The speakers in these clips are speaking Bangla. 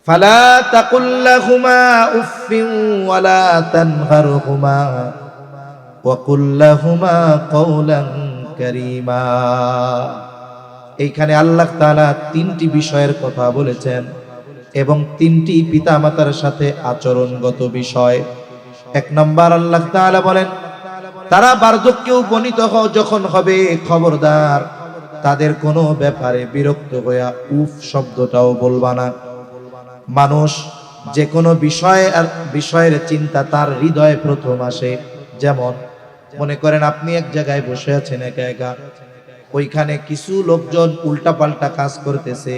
ফালা তাকুল লাহুমা উফফিন ওয়ালা তানহারহুমা ওয়া কুল লাহুমা কওলান কারীমা। এইখানে আল্লাহ তাআলা তিনটি বিষয়ের কথা বলেছেন এবং তিনটি পিতামাতার সাথে আচরণগত বিষয়। এক নম্বর, আল্লাহ তাআলা বলেন তারা বার্ধক্যে উপনীত যখন হবে, খবরদার তাদের কোনো ব্যাপারে বিরক্ত হইয়া উফ শব্দটাও বলবা না। মানুষ যে কোনো বিষয়ের চিন্তা তার হৃদয়ে প্রথম আসে। যেমন মনে করেন আপনি এক জায়গায় বসে আছেন একা একা, ওইখানে কিছু লোকজন উল্টাপাল্টা কাজ করতেছে,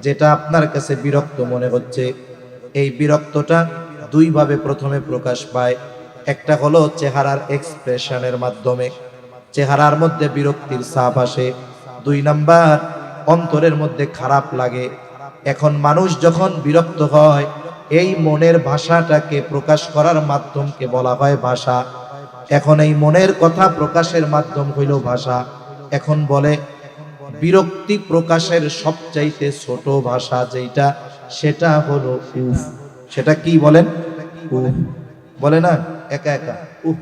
যেটা আপনার কাছে বিরক্ত মনে হচ্ছে। এই বিরক্তটা দুইভাবে প্রথমে প্রকাশ পায়। একটা হলো চেহারার এক্সপ্রেশনের মাধ্যমে, চেহারার মধ্যে বিরক্তির ছাপ আসে। দুই নাম্বার, অন্তরের মধ্যে খারাপ লাগে। এখন মানুষ যখন বিরক্ত হয়, এই মনের ভাষাটাকে প্রকাশ করার মাধ্যমকে বলা হয় ভাষা। এখন এই মনের কথা প্রকাশের মাধ্যম হইল ভাষা। এখন বলে বিরক্তি প্রকাশের সবচাইতে ছোট ভাষা যেটা, সেটা হলো উফ। সেটা কি বলেন? উফ বলে না একা একা, উফ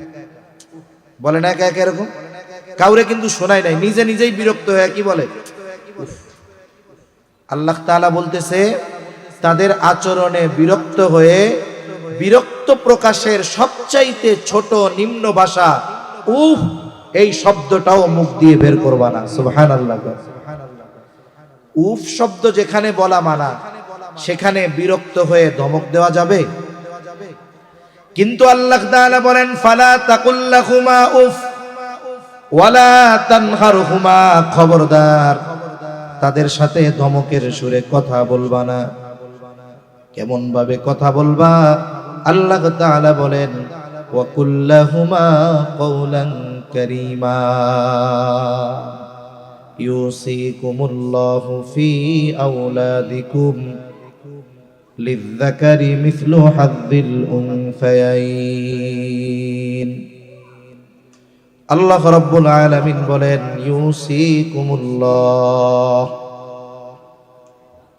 বলে না একা একা, এরকম কাউরে কিন্তু শোনায় নাই, নিজে নিজেই বিরক্ত হয়ে কি বলে উফ। আল্লাহ তাআলা বলতেছে তাদের আচরণে বিরক্ত হয়ে, বিরক্ত প্রকাশের সবচাইতে ছোট নিম্ন ভাষা উফ, এই শব্দটাও মুখ দিয়ে বের করবা না। সুবহানাল্লাহ। উফ শব্দ যেখানে বলা মানা, সেখানে বিরক্ত হয়ে ধমক দেওয়া যাবে? কিন্তু আল্লাহ তাআলা বলেন ফালা তাকুল লাহুমা উফ ওয়ালা তানহারহুমা, খবরদার তাদের সাথে ধমকের সুরে কথা বলবা না। কেমন ভাবে কথা বলবা? আল্লাহ তাআলা বলেন ওয়া কুল লাহুমা কওলান কারীমা ইউসিকুমুল্লাহু ফি আওলাদিকুম লিযযাকারি মিসলু হাযযিল উনসায়াইন। আল্লাহ রাব্বুল আলামিন বলেন ইউসিকুমুল্লাহ,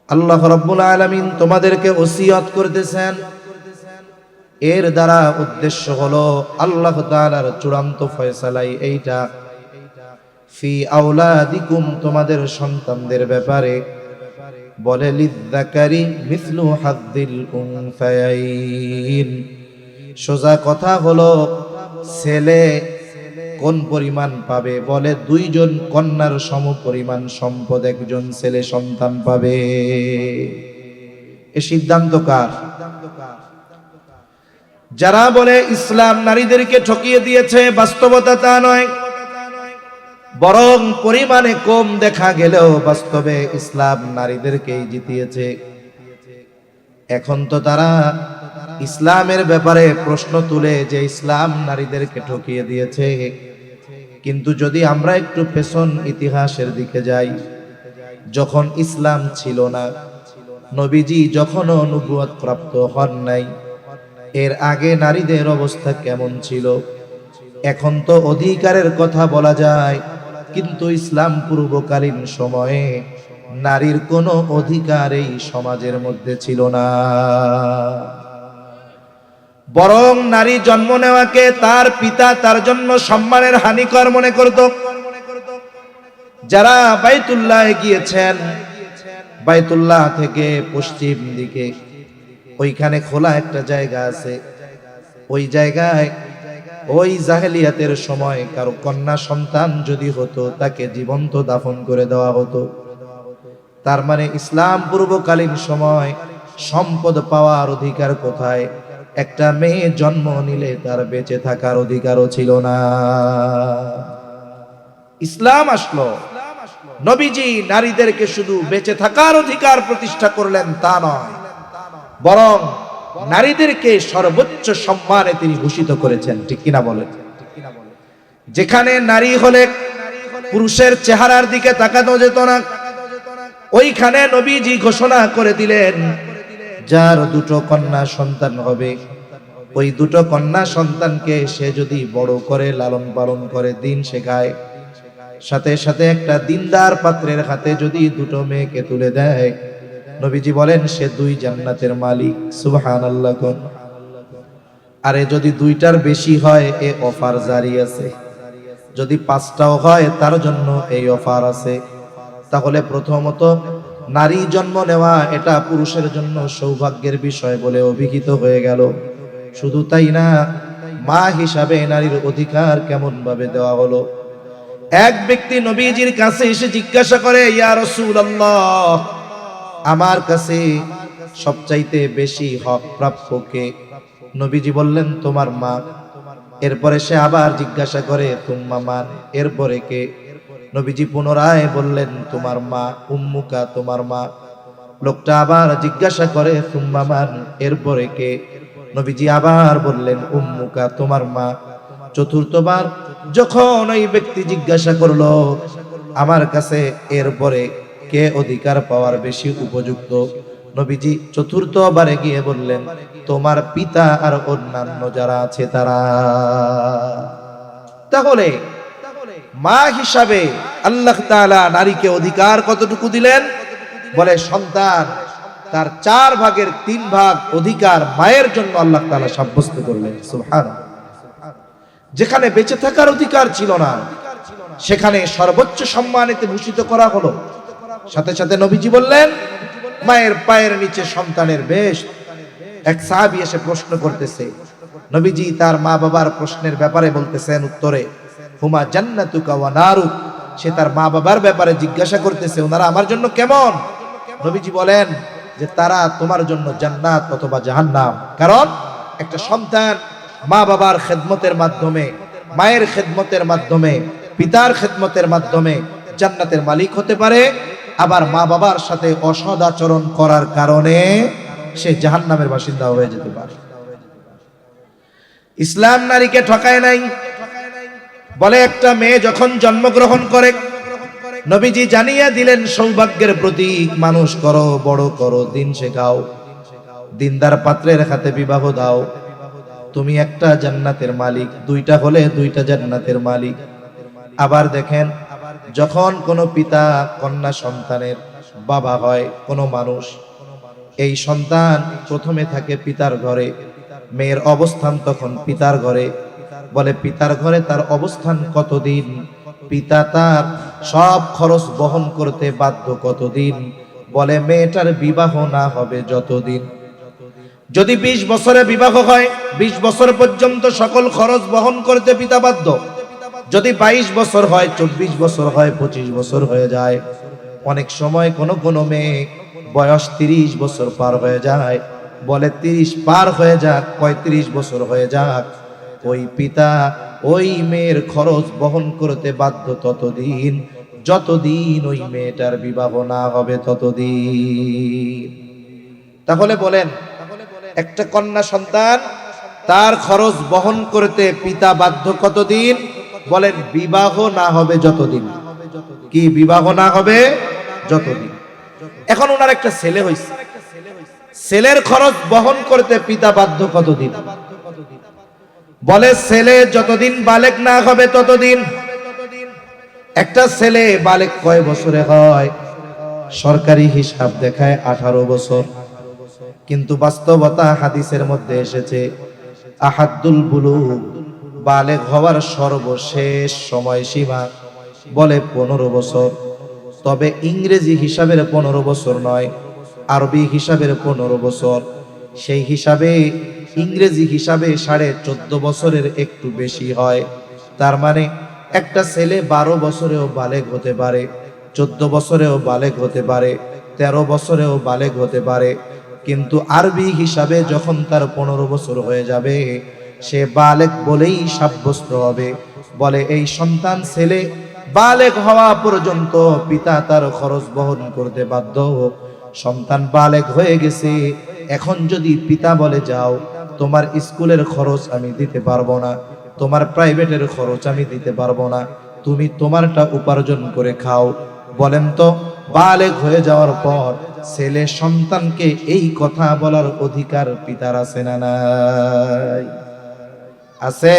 আল্লাহ রাব্বুল আলামিন তোমাদেরকে ওসিয়ত করতেছেন। এর দ্বারা উদ্দেশ্য হলো আল্লাহ তাআলার চূড়ান্ত ফয়সালাই এইটা, ফি আওলাদিকুম তোমাদের সন্তানদের ব্যাপারে। বলে লিযযাকারি মিসলু হাযযিল উনসায়াইন, সোজা কথা হলো ছেলে কোন পরিমাণ পাবে? বলে দুইজন কন্যার সম পরিমাণ সম্পদ একজন ছেলে সন্তান পাবে। এ সিদ্ধান্ত কার? যারা বলে ইসলাম নারীদেরকে ঠকিয়ে দিয়েছে, বাস্তবতা তা নয়, বরং পরিমাণে কম দেখা গেলেও বাস্তবে ইসলাম নারীদেরকেই জিতিয়েছে। এখন তো তারা ইসলামের ব্যাপারে প্রশ্ন তুলে যে ইসলাম নারীদেরকে ঠকিয়ে দিয়েছে। কিন্তু যদি আমরা একটু পেছন ইতিহাসের দিকে যাই, যখন ইসলাম ছিল না, নবীজি যখনও নবুয়ত প্রাপ্ত হন নাই, এর আগে নারীদের অবস্থা কেমন ছিল? এখন তো অধিকারের কথা বলা যায়, কিন্তু ইসলাম পূর্বকালীন সময়ে নারীর কোনো অধিকার এই সমাজের মধ্যে ছিল না। বরং নারী জন্ম নেওয়াকে তার পিতা তার জন্য সম্মানের হানিকর মনে করত। যারা বাইতুল্লাহ গিয়েছেন, বাইতুল্লাহ থেকে পশ্চিম দিকে ওইখানে খোলা একটা জায়গা আছে, ওই জায়গায় ওই জাহেলিয়াতের সময় কারো কন্যা সন্তান যদি হতো, তাকে জীবন্ত দাফন করে দেওয়া হতো। তার মানে ইসলাম পূর্বকালীন সময় সম্পদ পাওয়ার অধিকার কোথায়? একটা মেয়ে জন্ম নিলে তার বেঁচে থাকার অধিকারও ছিল না। ইসলাম আসলো, নবীজি নারীদেরকে শুধু বেঁচে থাকার অধিকার প্রতিষ্ঠা করলেন তা নয়, বরং নারীদেরকে সর্বোচ্চ সম্মানে তিনি ভূষিত করেছেন। ঠিক কিনা বলেন? যেখানে নারী হলে পুরুষের চেহারার দিকে তাকানো যেত না, ওইখানে নবীজি ঘোষণা করে দিলেন যার দুটো কন্যা সন্তান হবে, ওই দুটো কন্যা সন্তানকে সে যদি বড় করে লালন পালন করে দিন শেখায়, সাথে সাথে একটা দিনদার পাত্রের হাতে যদি দুটো মেয়েকে তুলে দেয়, নবীজি বলেন সে 2 জান্নাতের মালিক। সুবহানাল্লাহ। আরে যদি 2টার বেশি হয় এ অফার জারি আছে, যদি 5টাও হয় তার জন্য এই অফার আছে। তাহলে প্রথমত নারী জন্ম নেওয়া এটা পুরুষের জন্য সৌভাগ্যের বিষয় বলে অভিহিত হয়ে গেল। শুধু তাই না, মা হিসাবে নারীর অধিকার কেমন ভাবে দেওয়া হলো। এক ব্যক্তি নবীজির কাছে এসে জিজ্ঞাসা করে, ইয়া রাসূলুল্লাহ, আমার কাছে সবচাইতে বেশি হক প্রাপ্য কে? নবীজি বললেন তোমার মা। এরপরে সে আবার জিজ্ঞাসা করে তুম্মা মান, এরপরে কে? নবীজি পুনরায় বললেন তোমার মা, উম্মুকা, তোমার মা। লোকটা আবার জিজ্ঞাসা করে তুম্মা মান, এরপরে কে? নবীজি আবার বললেন উম্মুকা, তোমার মা। চতুর্থবার যখন ওই ব্যক্তি জিজ্ঞাসা করলো আমার কাছে এরপরে কে অধিকার পাওয়ার বেশি উপযুক্ত, নবীজি চতুর্থবারে গিয়ে বললেন তোমার পিতা আর অন্যান্য যারা আছে তারা। তাহলে মা হিসাবে আল্লাহ তাআলা নারীকে অধিকার কতটুকু দিলেন? বলে সন্তান তার 4/3 অধিকার মায়ের জন্য আল্লাহ তাআলা সাব্যস্ত করলেন। সুবহানাল্লাহ। যেখানে বেঁচে থাকার অধিকার ছিল না সেখানে সর্বোচ্চ সম্মানিতে ভূষিত করা হলো। সাথে সাথে নবীজি বললেন মায়ের পায়ের নিচে সন্তানের বেশ। এক সাহাবী এসে প্রশ্ন করতেছে, নবীজি তার মা বাবার প্রশ্নের ব্যাপারে বলতেছেন উত্তরে হুমা জান্নাতুকা ওয়া নারুক। সে তার মা বাবার ব্যাপারে জিজ্ঞাসা করতেছে ওনারা আমার জন্য কেমন? নবীজি বলেন যে তারা তোমার জন্য জান্নাত অথবা জাহান্নাম। কারণ একটা সন্তান মা বাবার খেদমতের মাধ্যমে, মায়ের খেদমতের মাধ্যমে, পিতার খেদমতের মাধ্যমে জান্নাতের মালিক হতে পারে, আবার মা বাবার সাথে অসৎ আচরণ করার কারণে সে জাহান্নামের বাসিন্দা হয়ে যেতে পারে। ইসলাম নারীকে ঠকায় নাই। বলে একটা মেয়ে যখন জন্মগ্রহণ করে নবীজি জানিয়ে দিলেন সৌভাগ্যের প্রতীক, মানুষ করো, বড় করো, দিন শেখাও, দিনদার পাত্রের হাতে বিবাহ দাও, তুমি একটা জান্নাতের মালিক। 2টা হলে 2টা জান্নাতের মালিক। আবার দেখেন যখন কোনো পিতা কন্যা সন্তানের বাবা হয় কোনো মানুষ, এই সন্তান প্রথমে থাকে পিতার ঘরে, মেয়ের অবস্থান তখন পিতার ঘরে। বলে পিতার ঘরে তার অবস্থান কতদিন? পিতা তার সব খরচ বহন করতে বাধ্য কতদিন? বলে মেয়েটার বিবাহ না হবে যতদিন। যদি 20 বছরে বিবাহ হয় 20 বছর পর্যন্ত সকল খরচ বহন করতে পিতা বাধ্য। যদি 22 বছর হয়, 24 বছর হয়, 25 বছর হয়ে যায়, অনেক সময় কোনো মেয়ে বয়স 30 বছর পার হয়ে যায়, বলে 30 পার হয়ে যাক, 35 বছর হয়ে যাক, ওই পিতা ওই মেয়ের খরচ বহন করতে বাধ্য ততদিন যতদিন ওই মেয়েটার বিবাহ না হবে ততদিন। তাহলে বলেন একটা কন্যা সন্তান তার খরচ বহন করতে পিতা বাধ্য কতদিন? বলেন বিবাহ না হবে যতদিন। কি বিবাহ না হবে যতদিন। এখন ওনার একটা ছেলে হইছে, ছেলের খরচ বহন করতে পিতা বাধ্য কতদিন? বলে ছেলে যতদিন বালেক না হবে ততদিন। একটা ছেলে বালেক কয় বছরে হয়? সরকারি হিসাব দেখায় 18 বছর, কিন্তু বাস্তবতা হাদিসের মধ্যে এসেছে আহাদুল বুলুগ, বালেগ হওয়ার সর্বশেষ সময়সীমা বলে 15 বছর। তবে ইংরেজি হিসাবের 15 বছর নয়, আরবি হিসাবের 15 বছর। সেই হিসাবে ইংরেজি হিসাবে 14.5 বছরের একটু বেশি হয়। তার মানে একটা ছেলে 12 বছরেও বালেগ হতে পারে, 14 বছরেও বালেগ হতে পারে, 13 বছরেও বালেগ হতে পারে। কিন্তু আরবি হিসাবে যখন তার 15 বছর হয়ে যাবে সে বালেগ বলেই সাব্যস্ত হবে। বলে এই সন্তান ছেলে বালেগ হওয়া পর্যন্ত পিতা তার খরচ বহন করতে বাধ্য। সন্তান বালেগ হয়ে গেছে, এখন যদি পিতা বলে যাও তোমার স্কুলের খরচ আমি দিতে পারবো না, তোমার প্রাইভেটের খরচ আমি দিতে পারবো না, তুমি তোমারটা উপার্জন করে খাও, বলেন তো বালেগ হয়ে যাওয়ার পর ছেলে সন্তানকে এই কথা বলার অধিকার পিতার আছে না নাই? আছে।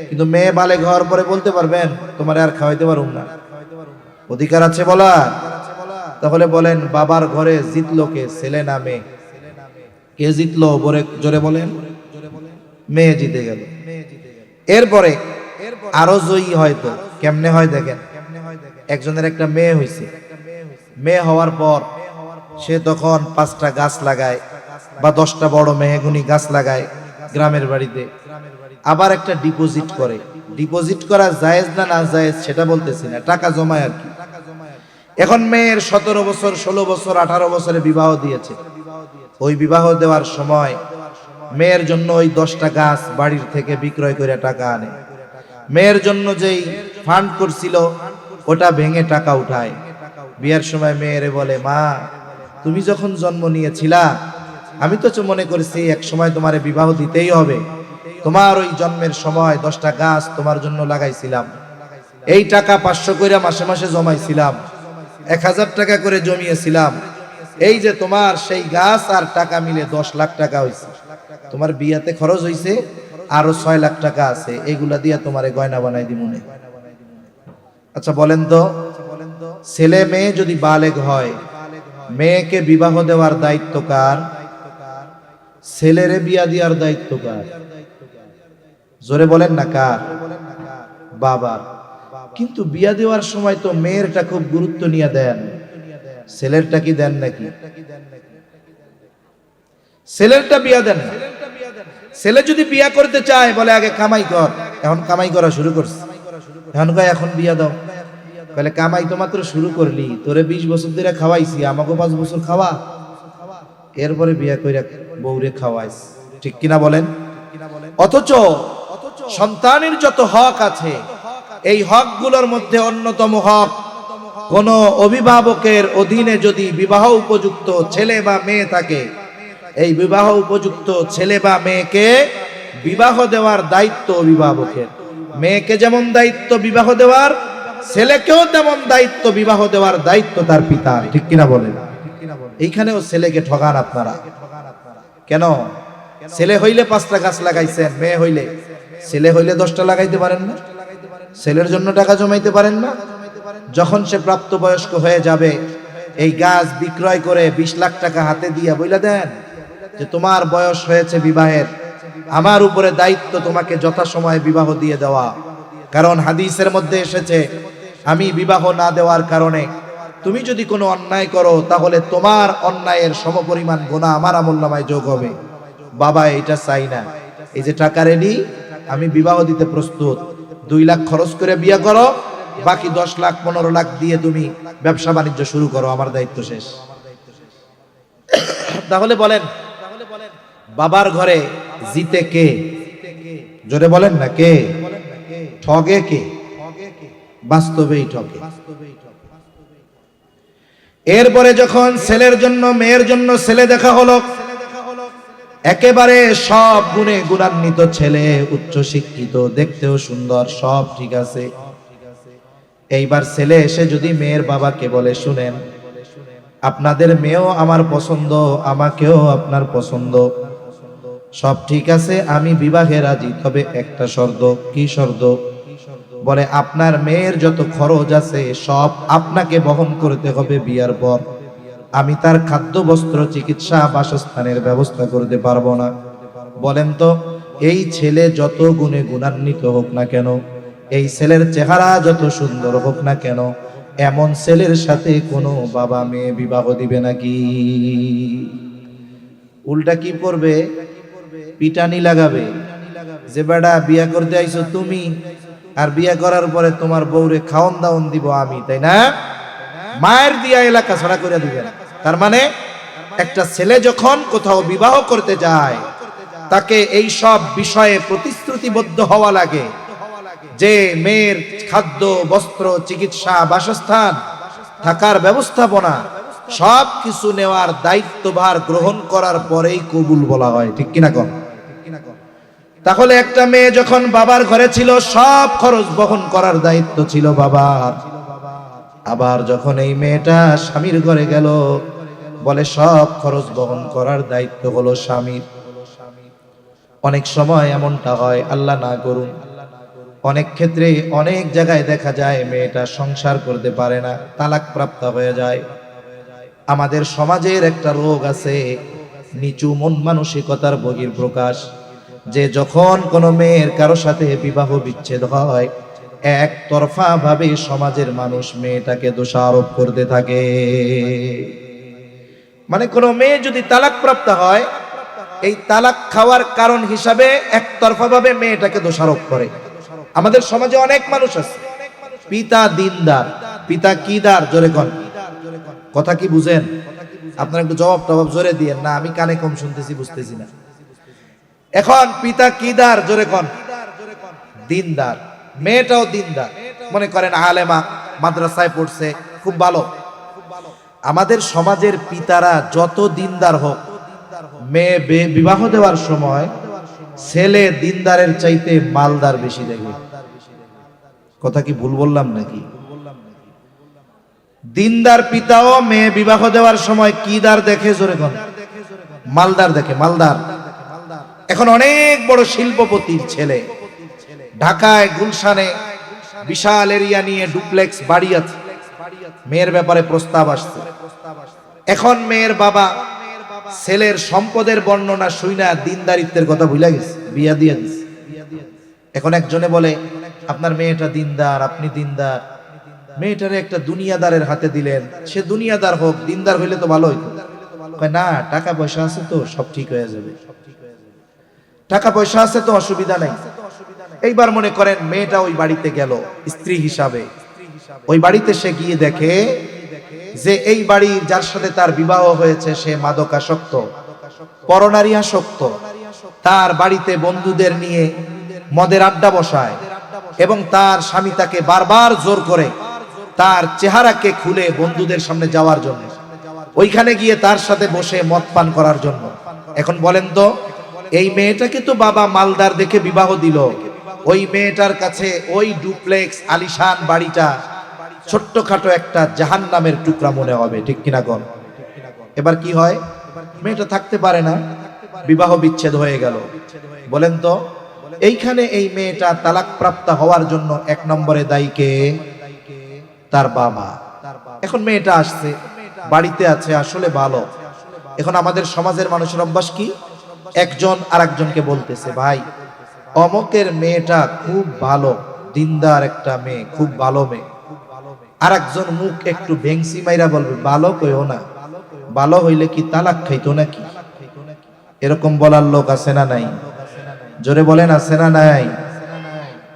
কিন্তু মেয়ে বালেগ হওয়ার পরে বলতে পারবেন তোমার আর খাওয়াইতে পারুম না? অধিকার আছে বলা? তাহলে বলেন বাবার ঘরে জিতলো কে, ছেলে না মেয়ে? কে জিতলো জোরে বলেন? মেয়ে জিতে গেল। এরপরে আরো জয়ী হয়তো কেমনে হয় দেখেন, একজনের একটা মেয়ে হয়েছে, মেয়ে হওয়ার পর সে তখন 5টা গাছ লাগায় বা 10টা বড় মেহগুনি গাছ লাগায় গ্রামের বাড়িতে, আবার একটা ডিপোজিট করে। ডিপোজিট করা জায়েজ না না জায়েজ সেটা বলতেছি না, টাকা জমায় আর কি। এখন মেয়ের 17 বছর 16 বছর 18 বছরে বিবাহ দিয়েছে। ওই বিবাহ দেওয়ার সময় মেয়ের জন্য ওই 10টা গাছ বাড়ির থেকে বিক্রয় করে টাকা আনে। মেয়ের জন্য যেই ফান্ড করছিল ওটা ভেঙে টাকা উঠায়। বিয়ের সময় মেয়েরে বলে, মা তুমি যখন জন্ম নিয়েছিলা আমি তো মনে করেছি এক সময় তোমারে বিবাহ দিতেই হবে, তোমার ওই জন্মের সময় 10টা গাছ তোমার জন্য লাগাইছিলাম, এই টাকা 500 করে মাসে মাসে জমাইছিলাম, 1000 টাকা করে জমিয়েছিলাম, এই যে তোমার সেই গাছ আর টাকা মিলে 10 লাখ টাকা হয়েছে, তোমার বিয়াতে খরচ হয়েছে আরো 6 লাখ টাকা আছে, এগুলা দিয়া তোমারে গয়না বানাই দিমুনে। আচ্ছা বলেন তো, ছেলে মেয়ে যদি বালেগ হয়, মেয়েকে বিবাহ দেওয়ার দায়িত্ব কার? ছেলেরে বিয়া দেওয়ার দায়িত্ব কার? জোরে বলেন না কার? বাবার। কিন্তু বিয়া দেওয়ার সময় তো মেয়েরটা খুব গুরুত্ব নিয়ে দেন, ছেলেরটা কি দেন নাকি? ছেলেরটা বিয়া দেন না। ছেলে যদি বিয়া করতে চায় বলে আগে কামাই কর, এখন কামাই করা শুরু করছে, এখন কয় এখন বিয়া দাও, বলে কামাই তো মাত্র শুরু করলি, তোরে 20 বছর ধরে খাওয়াইছি, আমাকে 5 বছর খাওয়া, এরপরে বিয়া কইরা বউরে খাওয়াইস, ঠিক কিনা বলেন? অথচ সন্তানের যত হক আছে এই হকগুলোর মধ্যে অন্যতম হক, কোন অভিভাবকের অধীনে যদি বিবাহ উপযুক্ত ছেলে বা মেয়ে থাকে, এই বিবাহ উপযুক্ত ছেলে বা মেয়েকে বিবাহ দেওয়ার দায়িত্ব অভিভাবকের। মেয়েকে যেমন দায়িত্ব বিবাহ দেওয়ার, ছেলেকেও তেমন দায়িত্ব বিবাহ দেওয়ার দায়িত্ব তার পিতার, ঠিক কিনা বলেন? এইখানেও ছেলেকে ঠকান আপনারা কেন? ছেলে হইলে 5টা গাছ লাগাইছেন, মেয়ে হইলে, ছেলে হইলে 10টা লাগাইতে পারেন না? ছেলের জন্য টাকা জমাইতে পারেন না? যখন সে প্রাপ্তবয়স্ক হয়ে যাবে এই গাছ বিক্রয় করে 20 লাখ টাকা হাতে দিয়া বইলা দেন যে তোমার বয়স হয়েছে বিবাহের, আমার উপরে দায়িত্ব তোমাকে যথাসময়ে বিবাহ দিয়ে দেওয়া। কারণ হাদিসের মধ্যে এসেছে আমি বিবাহ না দেওয়ার কারণে তুমি যদি কোনো অন্যায় করো তাহলে তোমার অন্যায়ের সমপরিমাণ গুনাহ আমার আমলনামায় যোগ হবে। বাবা এটা চাই না, এই যে টাকা রেডি, আমি বিবাহ দিতে প্রস্তুত, 2 লাখ খরচ করে বিয়ে করো, বাকি 10 লাখ 15 লাখ দিয়ে তুমি ব্যবসা বাণিজ্য শুরু করো, আমার দায়িত্ব শেষ। তাহলে বলেন বাবার ঘরে জিতে কে? জোরে বলেন না কে? ঠগে কে? বাস্তবেই ঠগে। এরপরে যখন ছেলের জন্য মেয়ের জন্য ছেলে দেখা হলো, একেবারে সব গুণে গুণান্বিত ছেলে, উচ্চ শিক্ষিত, দেখতেও সুন্দর, সব ঠিক আছে। এইবার ছেলে এসে যদি মেয়ের বাবাকে বলে শুনেন আপনাদের মেয়েও আমার পছন্দ, আমাকেও আপনার পছন্দ, সব ঠিক আছে, আমি বিবাহে রাজি, তবে একটা শর্ত। কি শর্ত? বলে আপনার মেয়ের যত খরচ আছে সব আপনাকে বহন করতে হবে বিয়ার পর, আমি তার খাদ্য বস্ত্র চিকিৎসা বাসস্থানের ব্যবস্থা করতে পারবো না। বলেন তো এই ছেলে যত গুণে গুণান্বিত হোক না কেন, এই ছেলের চেহারা যত সুন্দর হোক না কেন, এমন ছেলের সাথে কোনো বাবা মেয়ে বিবাহ দিবে নাকি? উল্টা কি করবে? পিটানি লাগাবে যে বেটা বিয়া করতে আইছো তুমি, আর বিয়া করার পরে তোমার বউরে খাওন দাওন দিব আমি, তাই না? মায়ের দিয়া এলাকা ছাড়া করে দিবেন। তার মানে একটা ছেলে যখন কোথাও বিবাহ করতে যায় তাকে এই সব বিষয়ে প্রতিশ্রুতিবদ্ধ হওয়া লাগে যে মেয়ের খাদ্য বস্ত্র চিকিৎসা বাসস্থান থাকার ব্যবস্থাপনা সব কিছু নেওয়ার দায়িত্বভার গ্রহণ করার পরেই কবুল বলা হয়, ঠিক কিনা কম? তাহলে একটা মেয়ে যখন বাবার ঘরে ছিল সব খরচ বহন করার দায়িত্ব ছিল বাবার, আবার যখন এই মেয়েটা স্বামীর ঘরে গেল বলে সব খরচ বহন করার দায়িত্ব হলো স্বামীর। অনেক সময় এমনটা হয়, আল্লাহ না করুন, অনেক ক্ষেত্রে অনেক জায়গায় দেখা যায় মেয়েটা সংসার করতে পারে না, তালাক প্রাপ্ত হয়ে যায়। আমাদের সমাজের একটা রোগ আছে, নিচু মন মানসিকতার বহিঃপ্রকাশ, যে যখন কোনো মেয়ের কারো সাথে বিবাহ বিচ্ছেদ হয় একতরফা ভাবে সমাজের মানুষ মেয়েটাকে দোষারোপ করতে থাকে। মানে কোনো মেয়ে যদি তালাক প্রাপ্ত হয়, এই তালাক খাওয়ার কারণ হিসাবে একতরফা ভাবে মেয়েটাকে দোষারোপ করে। আমাদের সমাজে অনেক মানুষ আছে, পিতা দিনদার, পিতা কিদার, জোরে কোন, কথা কি বুঝেন? আপনারা একটু জবাব টবাব জোরে দিয়েন না, আমি কানে কম শুনতেছি, বুঝতেছি না। এখন পিতা কিদার, জোরে কোন, দিনদার, মেয়েটাও দিনদার, মনে করেন আলেমা, মাদ্রাসায় পড়ছে, খুব ভালো। আমাদের সমাজের পিতারা যত দিনদার হোক, মেয়ে বিবাহ দেওয়ার সময় ছেলে দিনদারের চাইতে মালদার বেশি দেখবে। কথা কি ভুল বললাম নাকি? দিনদার পিতাও মেয়ে বিবাহ দেওয়ার সময় কিদার দেখে, জোরে কোন, মালদার দেখে, মালদার। এখন অনেক বড় শিল্পপতির ছেলে, ঢাকায় গুলশানে বিশাল এরিয়া নিয়ে ডুপ্লেক্স বাড়ি আছে, মেয়ের ব্যাপারে প্রস্তাব আসছে। এখন মেয়ের বাবা ছেলের সম্পদের বর্ণনা শুইনা দিনদারিত্বের কথা ভুলে গেছে, বিয়া দিয়ে দিছে। এখন একজনে বলে আপনার মেয়েটা দিনদার, আপনি দিনদার, মেয়েটারে একটা দুনিয়াদারের হাতে দিলেন, সে দুনিয়াদার হোক, দিনদার হইলে তো ভালো হইতো। কয় না, টাকা পয়সা আছে তো সব ঠিক হয়ে যাবে, টাকা পয়সা আছে তো অসুবিধা নাই। এইবার মনে করেন মেয়েটা ওই বাড়িতে গেল স্ত্রী হিসাবে, ওই বাড়িতে সে গিয়ে দেখে যে এই বাড়ির যার সাথে তার বিবাহ হয়েছে সে মাদকাসক্ত, পরনারী আসক্ত, তার বাড়িতে বন্ধুদের নিয়ে মদের আড্ডা বসায় এবং তার স্বামী তাকে বারবার জোর করে তার চেহারাকে খুলে বন্ধুদের সামনে যাওয়ার জন্য, ওইখানে গিয়ে তার সাথে বসে মদ পান করার জন্য। এখন বলেন তো, এই মেয়েটাকে তো বাবা মালদার দেখে বিবাহ দিল, ওই মেয়েটার কাছে ওই ডুপ্লেক্স আলিশান বাড়িটা ছোট্টখাটো একটা জাহান্নামের টুকরা মনে হবে, ঠিক কিনা কোন? এবার কি হয়, মেয়েটা থাকতে পারে না, বিবাহ বিচ্ছেদ হয়ে গেল। বলেন তো, এইখানে এই মেয়েটা তালাক প্রাপ্ত হওয়ার জন্য এক নম্বরে দায়ী কে? তার বাবা। এখন মেয়েটা আসছে, বাড়িতে আছে, আসলে ভালো। এখন আমাদের সমাজের মানুষের অভ্যাস কি, একজন আরেকজনকে বলতেছে ভাই অমকের মেয়েটা খুব ভালো, দিনদার একটা মেয়ে, খুব ভালো মেয়ে। আরেকজন মুখ একটু ভেংসি মাইরা বলবে ভালো কইও না, ভালো হইলে কি তালাক খাইতো নাকি? এরকম বলার লোক আছে না নাই? জোরে বলেন, আছে না নাই?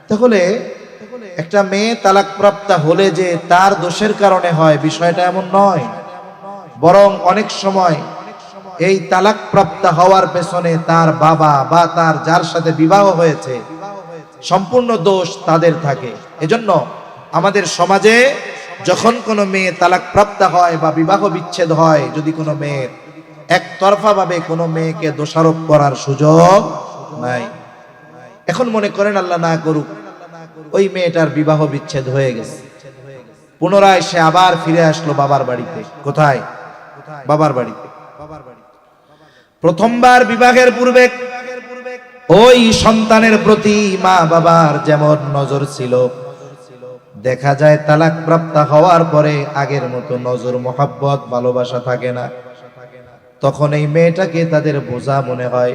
তাহলে একটা মেয়ে তালাক প্রাপ্ত হলে যে তার দোষের কারণে হয়, বিষয়টা এমন নয়। বরং অনেক সময় এই তালাক প্রাপ্ত হওয়ার পেছনে তার বাবা বা তার যার সাথে বিবাহ হয়েছে সম্পূর্ণ দোষ তাদের থাকে। এজন্য আমাদের সমাজে যখন কোনো মেয়ে তালাক প্রাপ্ত হয় বা বিবাহ বিচ্ছেদ হয়, যদি কোনো মেয়ের, একতরফা ভাবে কোনো মেয়েকে দোষারোপ করার সুযোগ নাই। এখন মনে করেন আল্লাহ না করুক ওই মেয়েটার বিবাহ বিচ্ছেদ হয়ে গেছে, পুনরায় সে আবার ফিরে আসলো বাবার বাড়িতে। কোথায়? বাবার বাড়িতে। প্রথমবার বিবাহের পূর্বে ওই সন্তানের প্রতি মা বাবার যেমন নজর ছিল, দেখা যায় তালাক প্রাপ্ত হওয়ার পরে আগের মতো নজর, মোহাব্বত, ভালোবাসা থাকে না। তখন এই মেয়েটাকে তাদের বোঝা মনে হয়।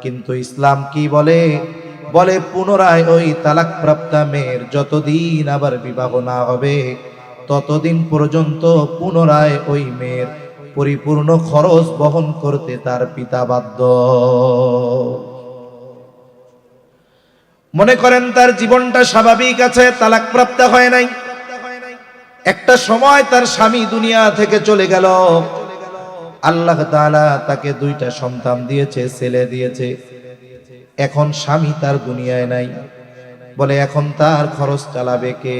কিন্তু ইসলাম কি বলে? বলে পুনরায় ওই তালাক প্রাপ্ত মেয়ের যতদিন আবার বিবাহ না হবে ততদিন পর্যন্ত পুনরায় ওই মেয়ের পরিপূর্ণ খরচ বহন করতে তার পিতা বাধ্য। মনে করেন তার জীবনটা স্বাভাবিক আছে, তালাক প্রাপ্ত হয় নাই, একটা সময় তার স্বামী দুনিয়া থেকে চলে গেল, আল্লাহ তাআলা তাকে দুইটা সন্তান দিয়েছে, ছেলে দিয়েছে। এখন স্বামী তার দুনিয়ায় নাই, বলে এখন তার খরচ চালাবে কে?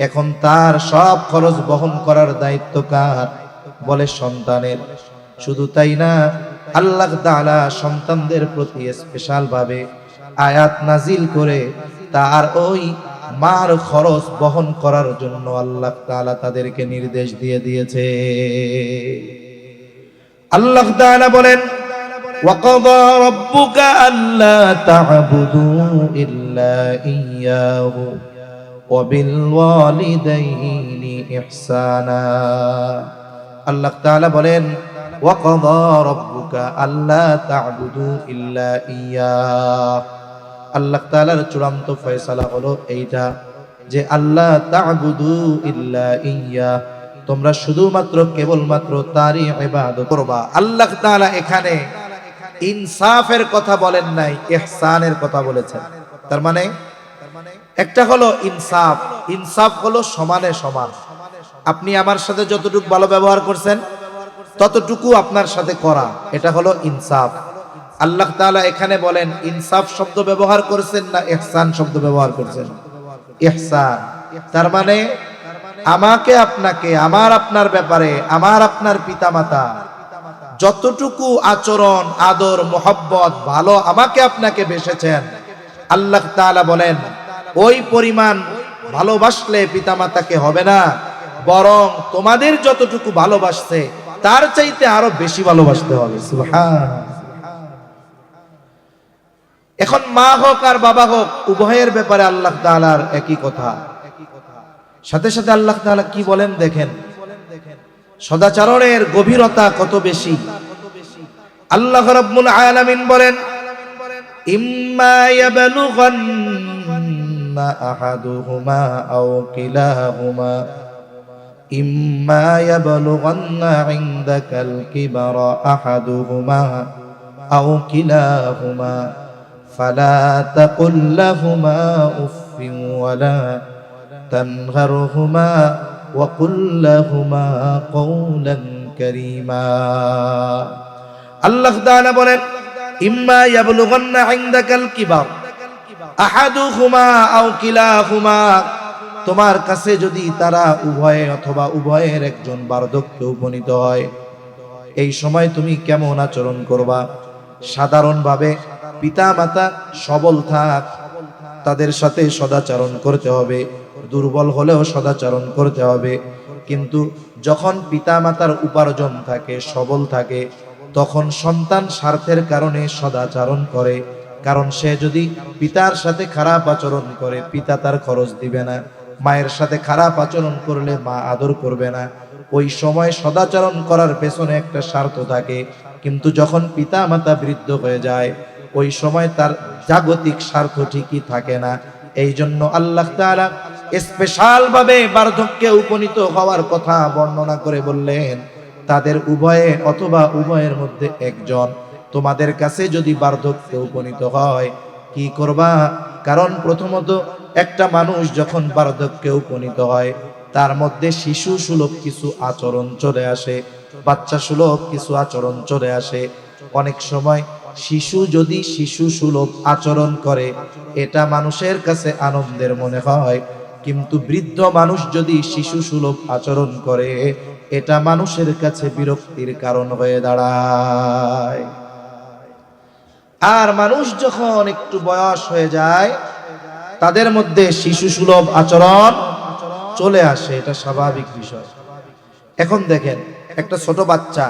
এখন তার সব খরচ বহন করার দায়িত্ব কার? বলে সন্তানের। শুধু তাই না, আল্লাহ তাআলা সন্তানদের প্রতি স্পেশাল ভাবে আয়াত নাজিল করে তার ওই মার খরচ বহন করার জন্য আল্লাহ তাআলা তাদেরকে নির্দেশ দিয়ে দিয়েছে। আল্লাহ তাআলা বলেন, وَقَضَى رَبُّكَ أَلَّا تَعْبُدُوا إِلَّا إِيَّاهُ وَبِالْوَالِدَيْنِ إِحْسَانًا। আল্লাহ তাআলা বলেন ওয়াকাযা রাব্বুকা আল্লা তা'বুদু ইল্লা ইয়্যাহ। আল্লাহ তাআলার চূড়ান্ত ফয়সালা হলো এইটা যে আল্লাহ তা'বুদু ইল্লা ইয়্যাহ, তোমরা শুধুমাত্র কেবলমাত্র তারই ইবাদত করবা। আল্লাহ তাআলা এখানে ইনসাফের কথা বলেন নাই, ইহসানের কথা বলেছেন। তার মানে একটা হলো ইনসাফ, ইনসাফ হলো সমানে সমান। আপনি আমার সাথে যতটুকু ভালো ব্যবহার করছেন ততটুকু আপনার সাথে করা, এটা হলো ইনসাফ। আল্লাহ তাআলা এখানে বলেন ইনসাফ শব্দ ব্যবহার করেছেন না ইহসান শব্দ ব্যবহার করেছেন? ইহসান। তার মানে আমাকে আপনাকে, আমার আপনার ব্যাপারে, আমার আপনার পিতামাতা যতটুকু আচরণ আদর মোহাব্বত ভালো আমাকে আপনাকে বেসেছেন, আল্লাহ তাআলা বলেন ওই পরিমাণ ভালোবাসলে পিতামাতাকে হবে না, বরং তোমাদের যতটুকু ভালোবাসছে তার চাইতে আরো বেশি ভালোবাসতে হবে। সুবহানাল্লাহ। এখন মা হোক আর বাবা হোক উভয়ের ব্যাপারে আল্লাহ তাআলার একই কথা। সাথে সাথে আল্লাহ তাআলা কি বলেন দেখেন, সদাচরণের গভীরতা কত বেশি। আল্লাহ রাব্বুল আলামিন বলেন ইম্মা ইয়াবলুগান্না আহাদুহুমা আও কিলাহুমা ইম্মা ইয়াবলুগান্না ইনদাকাল কিবারা আহাদুহুমা আও কিলাহুমা ফালা তাকুল লাহুমা উফফিন ওয়ালা তানহারহুমা ওয়া কুল লাহুমা কওলান কারীমা। আল্লাহ তাআলা বলেন ইম্মা ইয়াবলুগান্না ইনদাকাল কিবার আহাদুহুমা আও কিলাহুমা, তোমার কাছে যদি তারা উভয়ে অথবা উভয়ের একজন বার্ধক্যে উপনীত হয়, এই সময় তুমি কেমন আচরণ করবা? সাধারণভাবে পিতা মাতা সবল থাক, তাদের সাথে সদাচরণ করতে হবে, দুর্বল হলেও সদাচরণ করতে হবে। কিন্তু যখন পিতা মাতার উপার্জন থাকে, সবল থাকে, তখন সন্তান স্বার্থের কারণে সদাচরণ করে। কারণ সে যদি পিতার সাথে খারাপ আচরণ করে পিতা তার খরচ দিবে না, মায়ের সাথে খারাপ আচরণ করলে মা আদর করবে না। ওই সময় সদাচরণ করার পেছনে একটা স্বার্থ থাকে। কিন্তু যখন পিতা মাতা বৃদ্ধ হয়ে যায় ওই সময় তার জাগতিক স্বার্থ ঠিকই থাকে না। এই জন্য আল্লাহ তাআলা স্পেশাল ভাবে বার্ধক্যে উপনীত হওয়ার কথা বর্ণনা করে বললেন তাদের উভয়ে অথবা উভয়ের মধ্যে একজন তোমাদের কাছে যদি বার্ধক্যে উপনীত হয় কি করবা? কারণ প্রথমত একটা মানুষ যখন বার্ধক্যে উপনীত হয় তার মধ্যে শিশু সুলভ কিছু আচরণ চলে আসে, বাচ্চা সুলভ কিছু আচরণ চলে আসে। অনেক সময় শিশু যদি শিশু সুলভ আচরণ করে এটা মানুষের কাছে আনন্দের মনে হয়, কিন্তু বৃদ্ধ মানুষ যদি শিশু সুলভ আচরণ করে এটা মানুষের কাছে বিরক্তির কারণ হয়ে দাঁড়ায়। আর মানুষ যখন একটু বয়স হয়ে যায় তাদের মধ্যে শিশু সুলভ আচরণ চলে আসে, এটা স্বাভাবিক বিষয়। এখন দেখেন একটা ছোট বাচ্চা,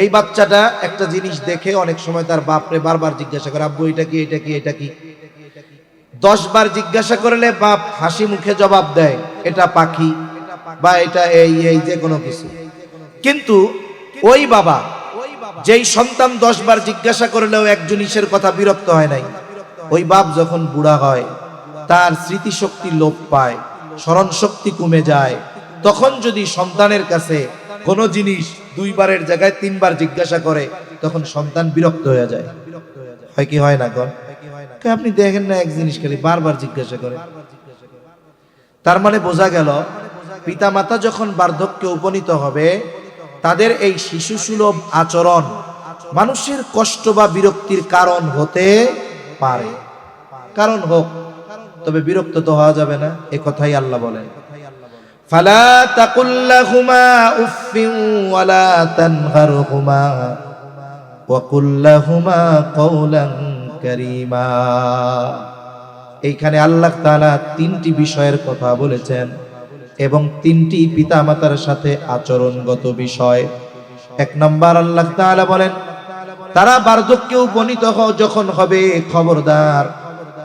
এই বাচ্চাটা একটা জিনিস দেখে অনেক সময় তার বাপরে বারবার জিজ্ঞাসা করে আব্বু এটা কি, এটা কি, এটা কি। 10 বার জিজ্ঞাসা করলে বাপ হাসি মুখে জবাব দেয় এটা পাখি বা এটা এই যে কোনো কিছু। কিন্তু ওই বাবা যেই সন্তান 10 বার জিজ্ঞাসা করলেও এক জিনিসের কথা বিরক্ত হয় নাই, ওই বাপ যখন বুড়া হয় তার স্মৃতিশক্তি লোপ পায়, স্মরণ শক্তি কমে যায়, তখন যদি সন্তানের কাছে কোনো জিনিস 2 বারের জায়গায় 3 বার জিজ্ঞাসা করে তখন সন্তান বিরক্ত হয়ে যায়। হয় কি হয় না গো? আপনি দেখেন না এক জিনিস খালি বারবার জিজ্ঞাসা করে। তার মানে বোঝা গেল পিতামাতা যখন বার্ধক্যে উপনীত হবে তাদের এই শিশু সুলভ আচরণ মানুষের কষ্ট বা বিরক্তির কারণ হতে পারে। কারণ হোক, তবে বিরক্ত তো হওয়া যাবে না, এ কথাই আল্লাহ বলেন ফালা তাকুল লাহুমা উফফিন ওয়ালা তানহারহুমা ওয়া কুল লাহুমা কওলান কারীমা। এইখানে আল্লাহ তাআলা 3টি বিষয়ের কথা বলেছেন এবং 3টি পিতামাতার সাথে আচরণগত বিষয়। 1 নম্বর আল্লাহ তাআলা বলেন তারা বার্ধক্যে উপনীত যখন হবে খবরদার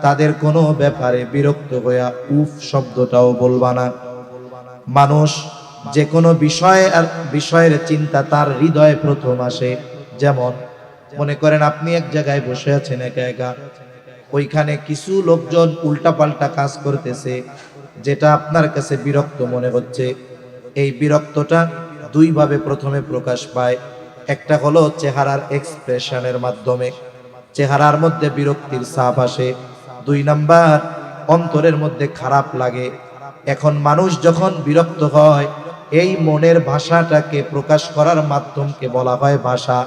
তাদের কোনো ব্যাপারে বিরক্ত হইয়া উফ শব্দটাও বলবা না। মানুষ যে কোনো বিষয়ের চিন্তা তার হৃদয়ে প্রথম আসে। যেমন মনে করেন আপনি এক জায়গায় বসে আছেন একা একা, ওইখানে কিছু লোকজন উল্টাপাল্টা কাজ করতেছে, যেটা আপনার কাছে বিরক্ত মনে হচ্ছে। এই বিরক্তটা দুইভাবে প্রথমে প্রকাশ পায়। একটা হলো চেহারার এক্সপ্রেশনের মাধ্যমে, চেহারার মধ্যে বিরক্তির ছাপ আসে। 2 নাম্বার, অন্তরের মধ্যে খারাপ লাগে। এখন মানুষ যখন বিরক্ত হয়, এই মনের ভাষাটাকে প্রকাশ করার মাধ্যমকে বলা হয় ভাষা।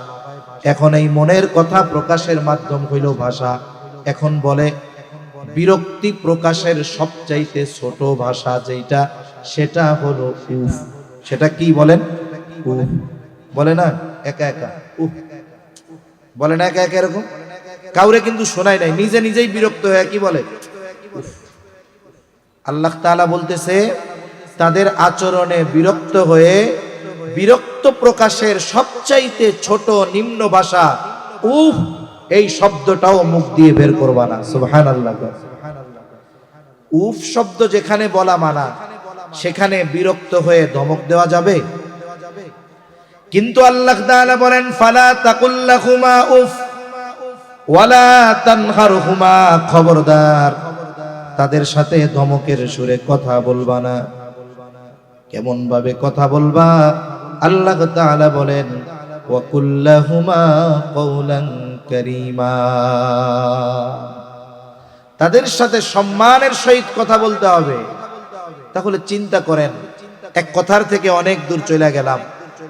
এখন এই মনের কথা প্রকাশের মাধ্যম হইল ভাষা। এখন বলে বিরক্তি প্রকাশের সবচাইতে ছোট ভাষা যেটা, সেটা হলো উফ। সেটা কি বলেন? উফ বলে না একা একা, উফ বলে না একা একা, এরকম কাউরে কিন্তু শোনায় নাই, নিজে নিজেই বিরক্ত হয়ে কি বলে উফ। আল্লাহ তাআলা বলতেছে তাদের আচরণে বিরক্ত হয়ে বিরক্ত প্রকাশের সবচাইতে ছোট নিম্ন ভাষা উফ, এই শব্দটাও মুখ দিয়ে বের করবা না। সুবহানাল্লাহ। উফ শব্দ যেখানে বলা মানা, সেখানে বিরক্ত হয়ে ধমক দেওয়া যাবে? কিন্তু আল্লাহ তাআলা বলেন ফালা তাকুল লাহুমা উফ ওয়ালা তানহারহুমা, খবরদার তাদের সাথে ধমকের সুরে কথা বলবা না। কেমন ভাবে কথা বলবা? আল্লাহ তাআলা বলেন ওয়া কুল্লাহুমা কওলান কারীমা, তাদের সাথে সম্মানের সহিত কথা বলতে হবে। তাহলে চিন্তা করেন, এক কথার থেকে অনেক দূর চলে গেলাম।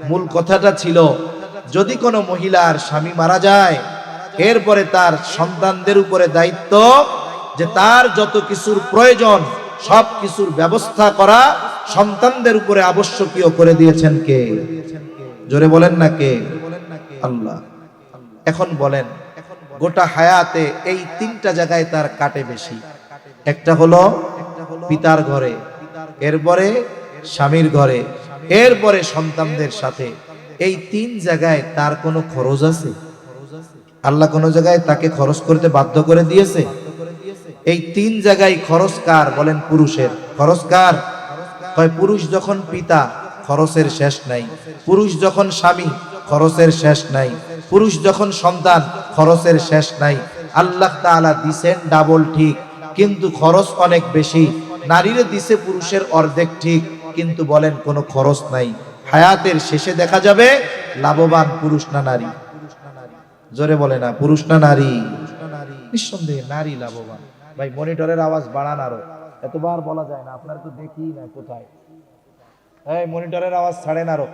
মূল কথাটা ছিল যদি কোনো মহিলার স্বামী মারা যায়, এরপরে তার সন্তানদের উপরে দায়িত্ব যে তার যত কিছুর প্রয়োজন সব কিছুর ব্যবস্থা করা সন্তানদের উপরে আবশ্যকীয় করে দিয়েছেন কে? জোরে বলেন না কে? আল্লাহ। এখন বলেন গোটা হায়াতে এই 3টা জায়গায় তার কাটে বেশি। একটা হলো পিতার ঘরে, এরপরে স্বামীর ঘরে, এরপরে সন্তানদের সাথে। এই 3 জায়গায় তার কোনো খরচ আছে? আল্লাহ কোন জায়গায় তাকে খরচ করতে বাধ্য করে দিয়েছে? এই 3 জায়গায় খরচ কার? বলেন পুরুষের। খরচ কার? হয় পুরুষ যখন পিতা, খরচের শেষ নাই। পুরুষ যখন স্বামী, খরচের শেষ নাই। পুরুষ যখন সন্তান, খরচের শেষ নাই। আল্লাহ তাআলা দিছেন ডাবল ঠিক, কিন্তু খরচ অনেক বেশি। নারীরে দিছে পুরুষের অর্ধেক ঠিক, কিন্তু বলেন কোনো খরচ নাই। হায়াতের শেষে দেখা যাবে লাভবান পুরুষ না নারী? জোরে বলে না, পুরুষ না নারী? নিঃসন্দেহে নারী লাভবান। ভাই মনিটরের আওয়াজ বাড়ান আরো, এতবার বলা যায় না, আপনারা তো দেখি না কোথায়। এই মনিটরের আওয়াজ ছাড়েন আরো।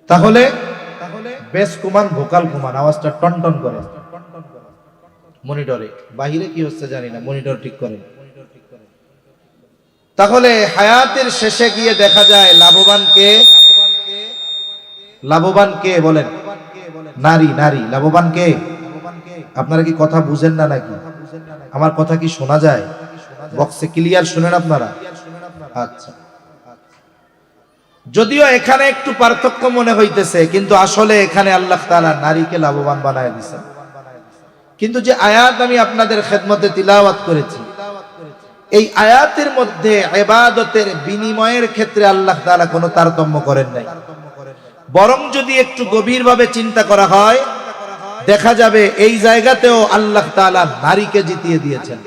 তাহলে বেস কুমান ভোকাল কুমান আওয়াজটা টনটন করে মনিটরে। বাহিরে কি হচ্ছে জানি না, মনিটর ঠিক করেন। তাহলে হায়াতের শেষে গিয়ে দেখা যায় লাভবান কে? লাভবান কে বলেন? নারী। নারী লাভবান কে? আপনারা কি কথা বুঝেন না নাকি? আমার কথা কি শোনা যায়? বক্সে ক্লিয়ার শুনেন আপনারা? আচ্ছা, যদিও এখানে একটু পার্থক্য মনে হইতেছে, কিন্তু আসলে এখানে আল্লাহ তাআলা নারীকে লাভবান বানায় দিয়েছেন। কিন্তু যে আয়াত আমি আপনাদের খেদমতে তিলাওয়াত করেছি, এই আয়াতের মধ্যে ইবাদতের বিনিময়ের ক্ষেত্রে আল্লাহ তাআলা কোনো তারতম্য করেন নাই। বরং যদি একটু গভীরভাবে চিন্তা করা হয়, দেখা যাবে এই জায়গাতেও আল্লাহ তাআলা নারীকে জিতিয়ে দিয়েছেন।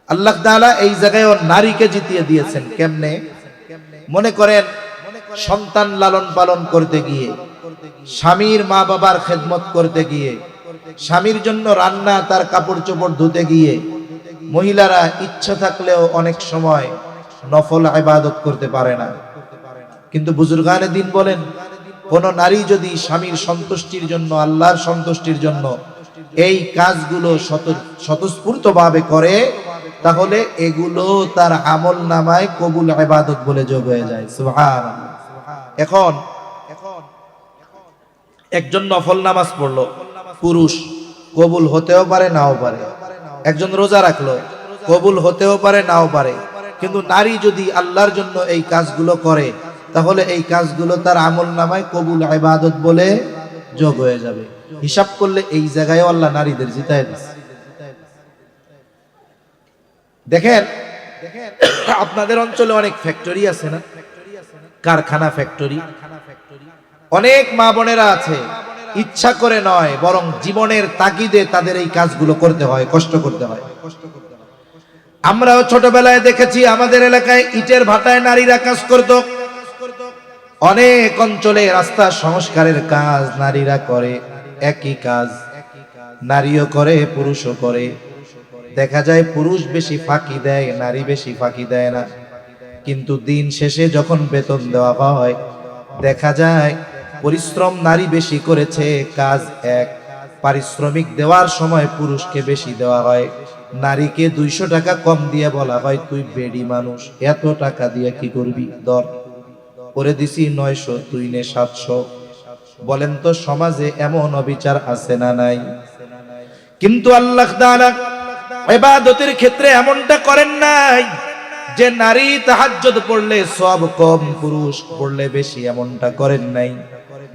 আল্লাহ তাআলা এই জায়গায়ও নারীকে জিতিয়ে দিয়েছেন। কেমনে? মনে করেন সন্তান লালন পালন করতে গিয়ে, স্বামীর মা বাবার খেদমত করতে গিয়ে, স্বামীর জন্য রান্না, তার কাপড় চোপড় ধুতে গিয়ে মহিলারা ইচ্ছা থাকলেও অনেক সময় নফল ইবাদত করতে পারে না। কিন্তু বুজুর্গানে দিন বলেন, কোন নারী যদি স্বামীর সন্তুষ্টির জন্য, আল্লাহর সন্তুষ্টির জন্য এই কাজগুলো স্বতঃস্ফূর্তভাবে করে, তাহলে এগুলো তার আমল নামায় কবুল ইবাদত বলে যোগ হয়ে যায়। সুবহানাল্লাহ। এখন একজন নফল নামাজ পড়লো, পুরুষ, কবুল হতেও পারে নাও পারে। একজন রোজা রাখলো, কবুল হতেও পারে নাও পারে। কিন্তু নারী যদি আল্লাহর জন্য এই কাজগুলো করে, তাহলে এই কাজগুলো তার আমল নামায় কবুল ইবাদত বলে যোগ হয়ে যাবে। হিসাব করলে এই জায়গায় আল্লাহ নারীদের জিতায় দিচ্ছে। দেখেন আপনাদের অঞ্চলে অনেক ফ্যাক্টরি আছে না, কারখানা ফ্যাক্টরি, অনেক মা বোনেরা আছে ইচ্ছা করে নয় বরং জীবনের তাগিদে তাদের এই কাজগুলো করতে হয়, কষ্ট করতে হয়। আমরাও ছোটবেলায় দেখেছি আমাদের এলাকায় ইটের ভাটায় নারীরা কাজ করত। অনেক অঞ্চলে রাস্তা সংস্কারের কাজ নারীরা করে, একই কাজ নারীও করে পুরুষও করে। দেখা যায় পুরুষ বেশি ফাঁকি দেয়, নারী বেশি ফাঁকি দেয় না। কিন্তু দিন শেষে যখন বেতন দেওয়া হয় দেখা যায় পরিশ্রম নারী বেশি করেছে, কাজ এক। পারিশ্রমিক দেওয়ার সময় পুরুষকে বেশি দেওয়া হয়, নারীকে 200 টাকা কম দিয়ে বলা হয় তুই বেডি মানুষ, এত টাকা দিয়ে কি করবি, দর করে দিছি 900, তুই নে 700। বলেন তো সমাজে এমন অবিচার আছে না নাই? কিন্তু আল্লাহ তাআলা ইবাদতের ক্ষেত্রে এমনটা করেন নাই যে নারী তাহাজ্জুদ পড়লে সওয়াব কম, পুরুষ পড়লে বেশি, এমনটা করেন নাই।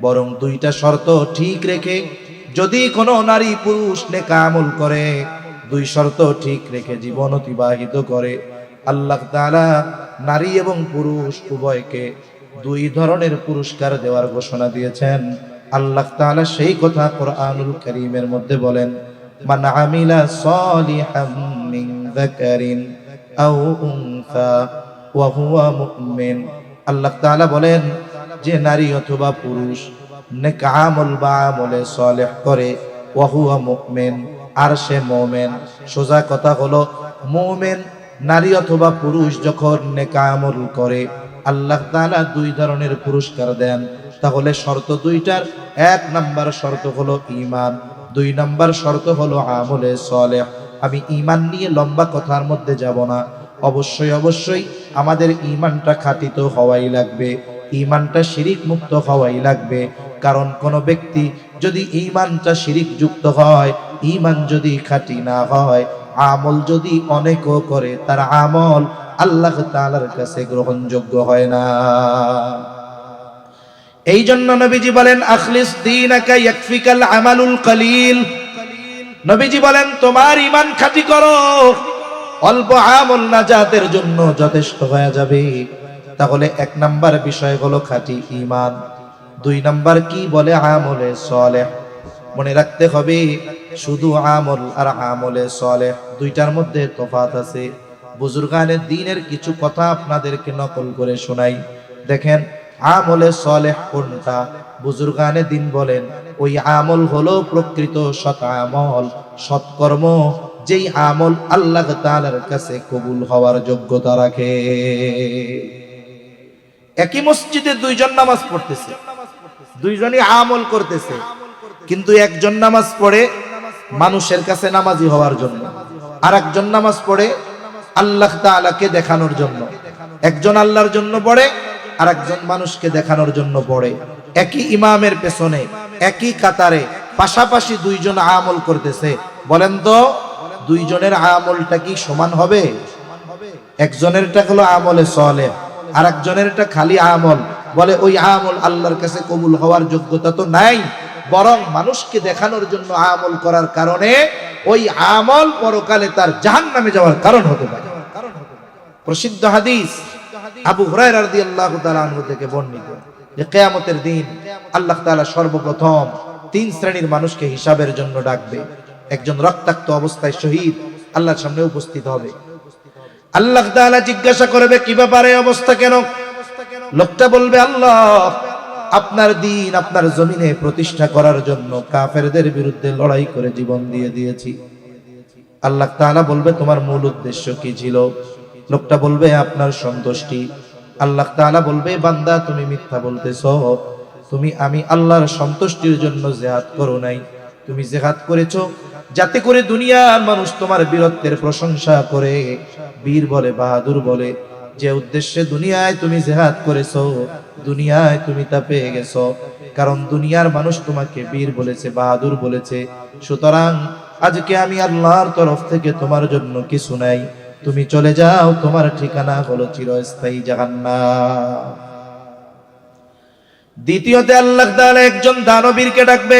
বরং দুইটা শর্ত ঠিক রেখে যদি কোনো নারী পুরুষ নেক আমল করে, দুই শর্ত ঠিক রেখে জীবন অতিবাহিত করে, আল্লাহ তাআলা নারী এবং পুরুষ উভয়কে দুই ধরনের পুরস্কার দেওয়ার ঘোষণা দিয়েছেন। আল্লাহ তাআলা সেই কথা কোরআনুল কারীমের মধ্যে বলেন, মান আমিলা সলিহাম মিন যাকারিন আও উনসা ওয়া হুয়া মুমিন। আল্লাহ তাআলা বলেন যে নারী অথবা পুরুষ নেক আমল বা আমলে সালেহ করে, ওয়া হুয়া মুমিন, আর সে মুমিন। সোজা কথা হলো মুমিন নারী অথবা পুরুষ যখন নেক আমল করে আল্লাহ তাআলা দুই ধরনের পুরস্কার দেন। তাহলে শর্ত দুইটার, এক নাম্বার শর্ত হলো ঈমান, দুই নাম্বার শর্ত হলো আমলে সালেহ। আমি ঈমান নিয়ে লম্বা কথার মধ্যে যাব না। অবশ্যই অবশ্যই আমাদের ঈমানটা খাঁটি তো হওয়াই লাগবে, ঈমানটা শিরিক মুক্ত হওয়াই লাগবে। কারণ কোন ব্যক্তি যদি ঈমানটা শিরিক যুক্ত হয়, ঈমান যদি খাঁটি না হয়, আমল যদি অনেকও করে, তার আমল আল্লাহ তাআলার কাছে গ্রহণযোগ্য হয় না। এই জন্য নবীজি বলেন আখলিস দীনাকা ইয়াকফিকাল আমালুল কলিল। নবীজি বলেন তোমার ঈমান খাঁটি করো, অল্প আমল নাজাতের জন্য যথেষ্ট হয়ে যাবে। তাহলে এক নাম্বার বিষয় হলো খাঁটি ঈমান। দুই নাম্বার কি বলে? আমলে সালেহ। মনে রাখতে হবে শুধু আমল আর আমলে সালেহ দুইটার মধ্যে তফাৎ আছে। বুজুর্গানে দ্বীনের কিছু কথা আপনাদেরকে নকল করে শোনাই। দেখেন আমলে সালেহ কোনটা? বুজুর্গানে দ্বীন বলেন ওই আমল হলো প্রকৃত সৎ আমল, সৎকর্ম, যেই আমল আল্লাহ তাআলার কাছে কবুল হওয়ার যোগ্যতা রাখে। একই মসজিদে দুইজন নামাজ পড়তেছে, দুইজনই আমল করতেছে, কিন্তু একজন নামাজ পড়ে মানুষের কাছে নামাজি হওয়ার জন্য, আর একজন নামাজ পড়ে আল্লাহ তাআলাকে দেখানোর জন্য। একজন আল্লাহর জন্য পড়ে, আর একজন মানুষকে দেখানোর জন্য পড়ে। একই ইমামের পেছনে একই কাতারে পাশাপাশি দুইজন আমল করতেছে। বলেন তো দুইজনের আমলটা কি সমান হবে? একজনেরটা হলো আমলে সালেহ, আর একজনেরটা খালি আমল। বলে ওই আমল আল্লাহর কাছে কবুল হওয়ার যোগ্যতা তো নাই, বরং মানুষকে দেখানোর জন্য আমল করার কারণে ওই আমল পরকালে তার জাহান্নামে যাওয়ার কারণ হতে পারে। প্রসিদ্ধ হাদিস আবু হুরায়রা রাদিয়াল্লাহু তাআলা আনহু থেকে বর্ণিত যে কিয়ামতের দিন আল্লাহ তাআলা সর্বপ্রথম তিন শ্রেণীর মানুষকে হিসাবের জন্য ডাকবে। একজন রক্তাক্ত অবস্থায় শহীদ আল্লাহর সামনে উপস্থিত হবে। আল্লাহ তাআলা জিজ্ঞাসা করবে কি ব্যাপারে, অবস্থা কেন? লোকটা বলবে আল্লাহ আপনার দ্বীন আপনার জমিনে প্রতিষ্ঠা করার জন্য কাফেরদের বিরুদ্ধে লড়াই করে জীবন দিয়ে দিয়েছি। আল্লাহ তাআলা বলবে তোমার মূল উদ্দেশ্য কি ছিল? লোকটা বলবে আপনার সন্তুষ্টি। আল্লাহ তাআলা বলবে বান্দা তুমি মিথ্যা বলতেছো, আমি আল্লাহর সন্তুষ্টির জন্য জিহাদ করো নাই, তুমি জিহাদ করেছো যাতে করে দুনিয়ার মানুষ তোমার বীরত্বের প্রশংসা করে, বীর বলে, বাহাদুর বলে। যে উদ্দেশ্যে দুনিয়ায় তুমি জিহাদ করেছো, দুনিয়ায় তুমি তা পেয়ে গেছো, কারণ দুনিয়ার মানুষ তোমাকে বীর বলেছে, বাহাদুর বলেছে। সুতরাং আজকে আমি আল্লাহর তরফ থেকে তোমার জন্য কিছু নাই, তুমি চলে যাও, তোমার ঠিকানা হলো চিরস্থায়ী জাহান্নাম। দ্বিতীয়তে আল্লাহ তাআলা একজন দানবীরকে ডাকবে,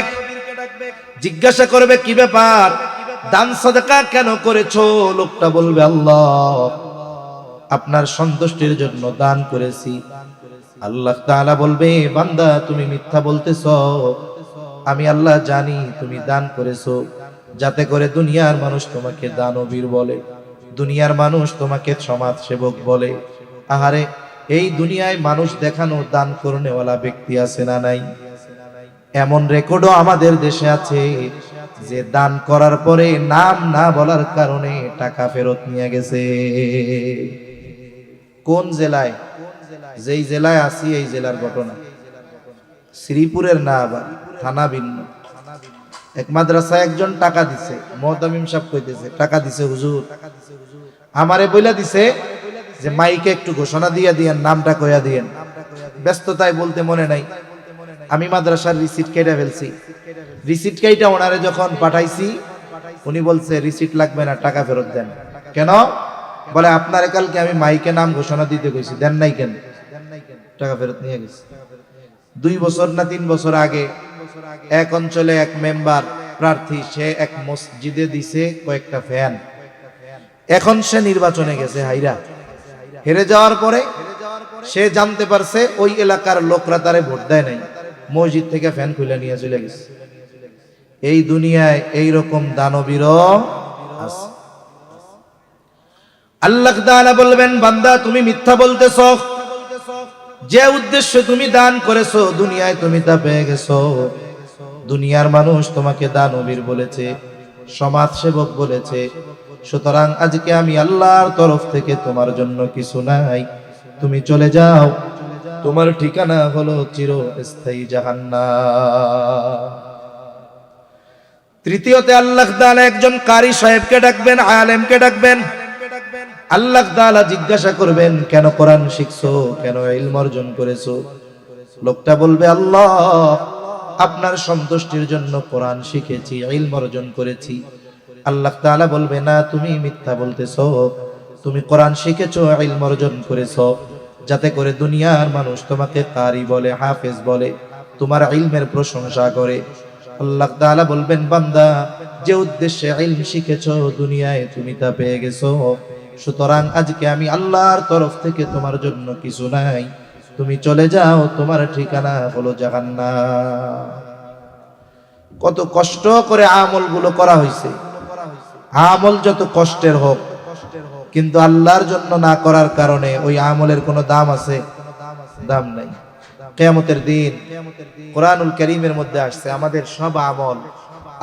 জিজ্ঞাসা করবে কি ব্যাপার? দান সাদাকা কেন করেছো? লোকটা বলবে আল্লাহ আপনার সন্তুষ্টির জন্য দান করেছি। আল্লাহ তাআলা বলবে বান্দা তুমি মিথ্যা বলতেছো, আমি আল্লাহ জানি তুমি দান করেছো যাতে করে দুনিয়ার মানুষ তোমাকে দানবীর বলে, দুনিয়ার মানুষ তোমাকে সমাজ সেবক বলে। আহারে এই দুনিয়ায় মানুষ দেখানো দান করনেওয়ালা ব্যক্তি আছে না নাই? এমন রেকর্ডও আমাদের দেশে আছে যে দান করার পরে নাম না বলার কারণে টাকা ফেরত নিয়ে গেছে। কোন জেলায়? যেই জেলায় আছি এই জেলার ঘটনা, শ্রীপুরের না, আবার থানা ভিন্ন। এক মাদ্রাসায় একজন টাকা দিছে, মুহতামিম সাহেব কইতেছে টাকা দিছে হুজুর, আমারে বইলা দিছে যে মাইকে একটু ঘোষণা দিয়া দিয়েন, নামটা কইয়া দিয়েন। ব্যস্ততায় বলতে মনে নাই। আমি মাদ্রাসার রিসিট কেটে ফেলছি। রিসিট কেটে ওনারে যখন পাঠাইছি উনি বলছে রিসিট লাগবে না, টাকা ফেরত দেন। কেন? বলে আপনার কালকে আমি মাইকে নাম ঘোষণা দিতে কইছি, দেন নাই কেন? টাকা ফেরত নিয়ে গেছে। 2 বছর না 3 বছর আগে এক অঞ্চলে এক মেম্বার প্রার্থী, সে এক মসজিদে দিছে কয়েকটা ফ্যান। এখন সে নির্বাচনে গেছে হাইরা, হেরে যাওয়ার পরে সে জানতে পারছে ওই এলাকার লোকরা তারে ভোট দেয় নাই, মসজিদ থেকে ফ্যান খুলে নিয়ে চলে গেছে। এই দুনিয়ায় এইরকম দানবীরও আছে। আল্লাহ তাআলা বলবেন বান্দা তুমি মিথ্যা বলতেছ, যে উদ্দেশ্যে তুমি দান করেছো দুনিয়ায় তুমি তা পেয়ে গেছো। দুনিয়ার মানুষ তোমাকে দানবীর বলেছে, সমাজ সেবক বলেছে, সুতরাং আজকে আমি আল্লাহর তরফ থেকে তোমার জন্য কিছু নাই, তুমি চলে যাও, তোমার ঠিকানা হলো চিরস্থায়ী জাহান্নাম। তৃতীয়তে আল্লাহ তাআলা একজন কারি সাহেবকে ডাকবেন, আলেমকে ডাকবেন। আল্লাহ তাআলা জিজ্ঞাসা করবেন কেন কোরআন শিখছো, কেন ইলম অর্জন করেছো? লোকটা বলবে আল্লাহ আপনার সন্তুষ্টির জন্য কোরআন শিখেছি, ইলম অর্জন করেছি। আল্লাহ তাআলা বলবে না, তুমি মিথ্যা বলতেছো, তুমি কোরআন শিখেছো, ইলম অর্জন করেছো যাতে করে দুনিয়ার মানুষ তোমাকে কারি বলে, হাফেজ বলে, তোমার ইলমের প্রশংসা করে। আল্লাহ তাআলা বলবেন বান্দা যে উদ্দেশ্যে ইলম শিখেছো দুনিয়ায় তুমি তা পেয়ে গেছো, সুতরাং আজকে আমি আল্লাহর তরফ থেকে তোমার জন্য কিছু নাই, তুমি চলে যাও, তোমার ঠিকানা হলো জাহান্নাম। কত কষ্ট করে আমলগুলো করা হয়েছে। আমল যত কষ্টের হোক, কিন্তু আল্লাহর জন্য না করার কারণে ওই আমলের কোনো দাম আছে? দাম নাই। কিয়ামতের দিন কোরআনুল কারীমের মধ্যে আসছে আমাদের সব আমল